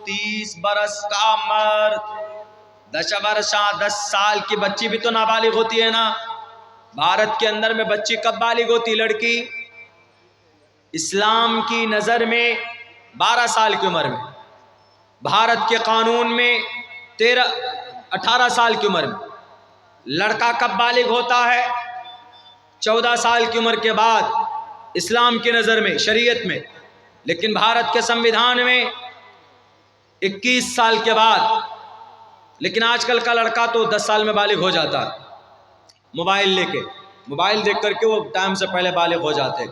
30 برس کا مرد 10 برشا 10 سال کی بچی بھی تو نابالغ ہوتی ہے نا. بھارت کے اندر میں بچی کب بالغ ہوتی؟ لڑکی اسلام کی نظر میں 12 سال کی عمر میں، بھارت کے قانون میں 18 سال کی عمر میں. لڑکا کب بالغ ہوتا ہے؟ 14 سال کی عمر کے بعد اسلام کی نظر میں، شریعت میں. لیکن بھارت کے سمویدھان میں 21 سال کے بعد. لیکن آج کل کا لڑکا تو 10 سال میں بالغ ہو جاتا ہے، موبائل لے کے، موبائل دیکھ کر کے وہ ٹائم سے پہلے بالغ ہو جاتے.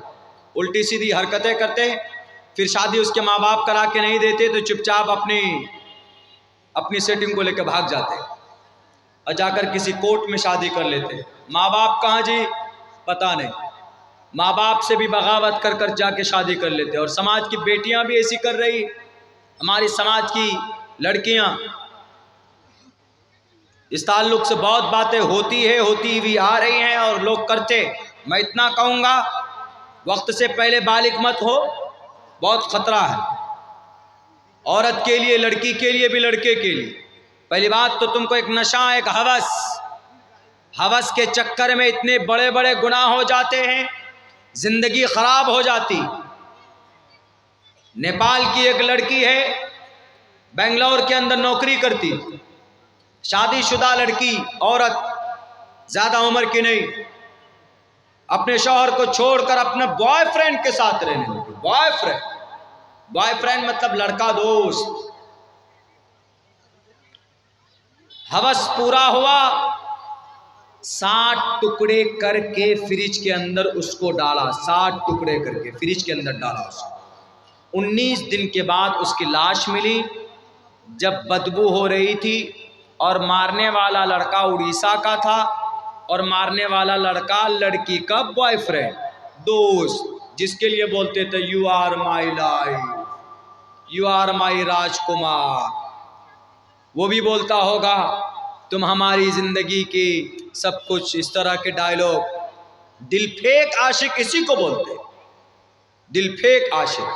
الٹی سیدھی حرکتیں کرتے، پھر شادی اس کے ماں باپ کرا کے نہیں دیتے تو چپ چاپ اپنی سیٹنگ کو لے کے بھاگ جاتے اور جا کر کسی کورٹ میں شادی کر لیتے. ماں باپ کہاں جی؟ پتہ نہیں. ماں باپ سے بھی بغاوت کر کر جا کے شادی کر لیتے. اور سماج کی بیٹیاں بھی ایسی کر رہی، ہماری سماج کی لڑکیاں. اس تعلق سے بہت باتیں ہوتی ہوئی آ رہی ہیں اور لوگ کرتے. میں اتنا کہوں گا، وقت سے پہلے بالغ مت ہو، بہت خطرہ ہے، عورت کے لیے، لڑکی کے لیے بھی، لڑکے کے لیے. پہلی بات تو تم کو ایک نشہ، ایک ہوس کے چکر میں اتنے بڑے بڑے گناہ ہو جاتے ہیں، زندگی خراب ہو جاتی. نیپال کی ایک لڑکی ہے، بنگلور کے اندر نوکری کرتی، شادی شدہ لڑکی، عورت، زیادہ عمر کی نہیں، اپنے شوہر کو چھوڑ کر اپنے بوائے فرینڈ کے ساتھ رہنے لگی. بوائے فرینڈ مطلب لڑکا دوست. ہوس پورا ہوا، 60 ٹکڑے کر کے فریج کے اندر اس کو ڈالا، 60 ٹکڑے کر کے فریج کے اندر ڈالا اس کو. 19 دن کے بعد اس کی لاش ملی، جب بدبو ہو رہی تھی. اور مارنے والا لڑکا اڑیسہ کا تھا، اور مارنے والا لڑکا لڑکی کا بوائے فرینڈ، دوست، جس کے لیے بولتے تھے you are my life, you are my Raj Kumar, وہ بھی بولتا ہوگا تم ہماری زندگی کی سب کچھ، اس طرح کے ڈائلاگ۔ دل پھیک عاشق اسی کو بولتے، دل پھیک عاشق،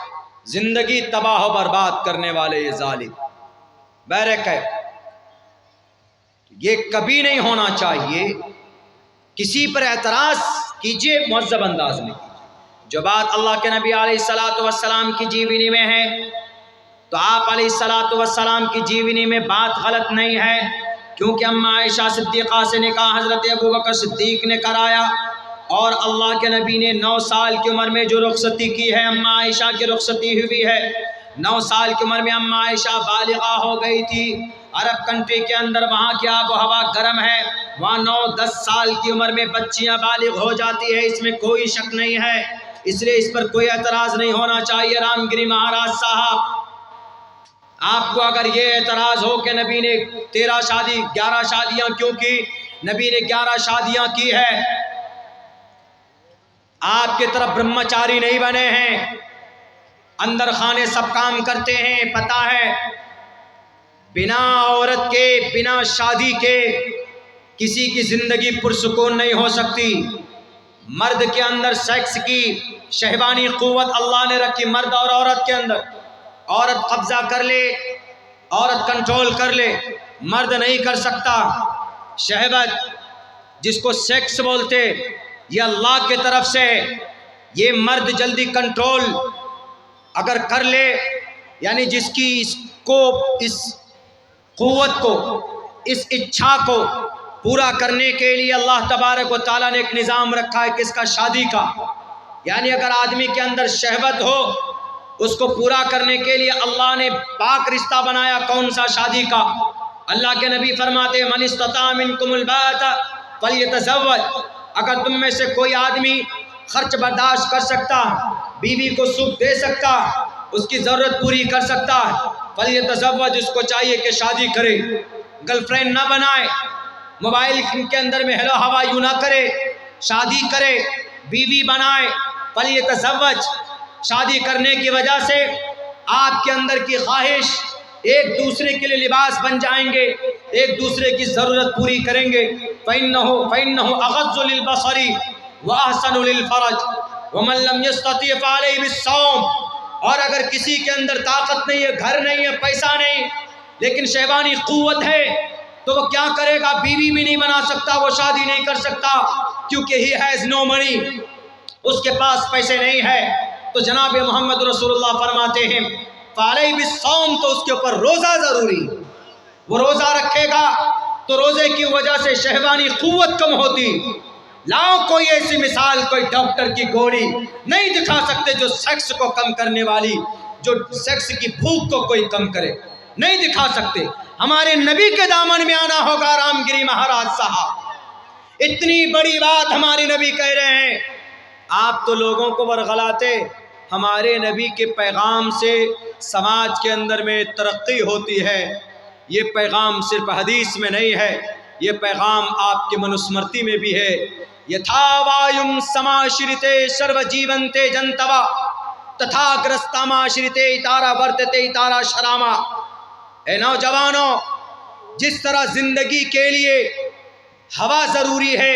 زندگی تباہ و برباد کرنے والے یہ ظالم۔ بہرکہ یہ کبھی نہیں ہونا چاہیے۔ کسی پر اعتراض کیجئے مہذب انداز میں کیجئے۔ جو بات اللہ کے نبی علیہ السلام کی جیونی میں ہے تو آپ علیہ السلام کی جیونی میں بات غلط نہیں ہے، کیونکہ اما عائشہ صدیقہ سے نکاح حضرت ابو بکر صدیق نے کرایا، اور اللہ کے نبی نے 9 سال کی عمر میں جو رخصتی کی ہے، اما عائشہ کی رخصتی ہوئی ہے 9 سال کی عمر میں۔ اما عائشہ بالغہ ہو گئی تھی۔ عرب کنٹری کے اندر وہاں کی آب و ہوا گرم ہے، وہاں 9-10 سال کی عمر میں بچیاں بالغ ہو جاتی ہے، اس میں کوئی شک نہیں ہے، اس لیے اس پر کوئی اعتراض نہیں ہونا چاہیے۔ رام گری مہاراج صاحب، آپ کو اگر یہ اعتراض ہو کہ نبی نے 11 شادیاں کیوں کی، نبی نے 11 شادیاں کی ہے، آپ کی طرف برہمچاری نہیں بنے ہیں، اندر خانے سب کام کرتے ہیں، پتہ ہے بنا عورت کے، بنا شادی کے کسی کی زندگی پرسکون نہیں ہو سکتی۔ مرد کے اندر سیکس کی شہوانی قوت اللہ نے رکھی، مرد اور عورت کے اندر۔ عورت قبضہ کر لے، عورت کنٹرول کر لے، مرد نہیں کر سکتا۔ شہوت جس کو سیکس بولتے، یہ اللہ کی طرف سے، یہ مرد جلدی کنٹرول اگر کر لے، یعنی جس کی اس قوت کو، اس اچھا کو پورا کرنے کے لیے اللہ تبارک و تعالیٰ نے ایک نظام رکھا ہے کس کا؟ شادی کا۔ یعنی اگر آدمی کے اندر شہوت ہو، اس کو پورا کرنے کے لیے اللہ نے پاک رشتہ بنایا، کون سا؟ شادی کا۔ اللہ کے نبی فرماتے من استطاع منکم الباءۃ فلیتزوج، اگر تم میں سے کوئی آدمی خرچ برداشت کر سکتا، بیوی کو سکھ دے سکتا، اس کی ضرورت پوری کر سکتا، فلیتزوج، اس کو چاہیے کہ شادی کرے، گرل فرینڈ نہ بنائے، موبائل کے اندر میں ہیلو ہوا یوں نہ کرے، شادی کرے، بیوی بنائے، فلیتزوج۔ شادی کرنے کی وجہ سے آپ کے اندر کی خواہش، ایک دوسرے کے لیے لباس بن جائیں گے، ایک دوسرے کی ضرورت پوری کریں گے۔ فَإِنَّهُ أَغَضُّ لِلْبَصَرِ وَأَحْسَنُ لِلْفَرْجِ وَمَن لَّمْ يَسْتَطِعْ فَعَلَيْهِ بِالصَّوْمِ، اور اگر کسی کے اندر طاقت نہیں ہے، گھر نہیں ہے، پیسہ نہیں، لیکن شہوانی قوت ہے، تو وہ کیا کرے گا؟ بیوی بھی نہیں بنا سکتا، وہ شادی نہیں کر سکتا، کیونکہ he has no money، اس کے پاس پیسے نہیں ہے۔ تو جناب محمد رسول اللہ فرماتے ہیں فَعَلَيْهِ بِالصَّوْمِ، تو اس کے اوپر روزہ ضروری، وہ روزہ رکھے گا تو روزے کی وجہ سے شہوانی قوت کم ہوتی۔ لاؤ کوئی ایسی مثال، کوئی ڈاکٹر کی گولی نہیں دکھا سکتے جو سیکس کو کم کرنے والی، جو سیکس کی بھوک کو کوئی کم کرے، نہیں دکھا سکتے۔ ہمارے نبی کے دامن میں آنا ہوگا رام گری مہاراج صاحب، اتنی بڑی بات ہمارے نبی کہہ رہے ہیں، آپ تو لوگوں کو ورغلاتے۔ ہمارے نبی کے پیغام سے سماج کے اندر میں ترقی ہوتی ہے۔ یہ پیغام صرف حدیث میں نہیں ہے، یہ پیغام آپ کے منوسمرتی میں بھی ہے۔ یتھا وایوں سماشرتے شرو جیونتے جنتوا تتھا گرستا معاشرتے اتارا ورتتے اتارا شراما۔ اے نوجوانوں، جس طرح زندگی کے لیے ہوا ضروری ہے،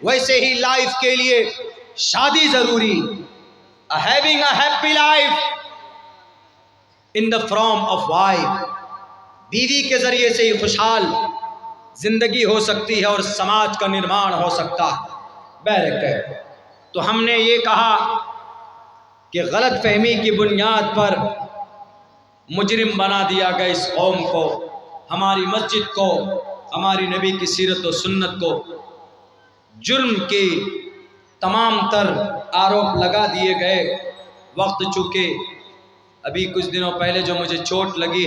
ویسے ہی لائف کے لیے شادی ضروری۔ Having a happy life in the form of wife، بیوی کے ذریعے سے ہی خوشحال زندگی ہو سکتی ہے اور سماج کا نرمان ہو سکتا ہے۔ بہرکہ تو ہم نے یہ کہا کہ غلط فہمی کی بنیاد پر مجرم بنا دیا گیا اس قوم کو، ہماری مسجد کو، ہماری نبی کی سیرت و سنت کو، جرم کی تمام تر آروپ لگا دیے گئے۔ وقت چونکہ ابھی کچھ دنوں پہلے جو مجھے چوٹ لگی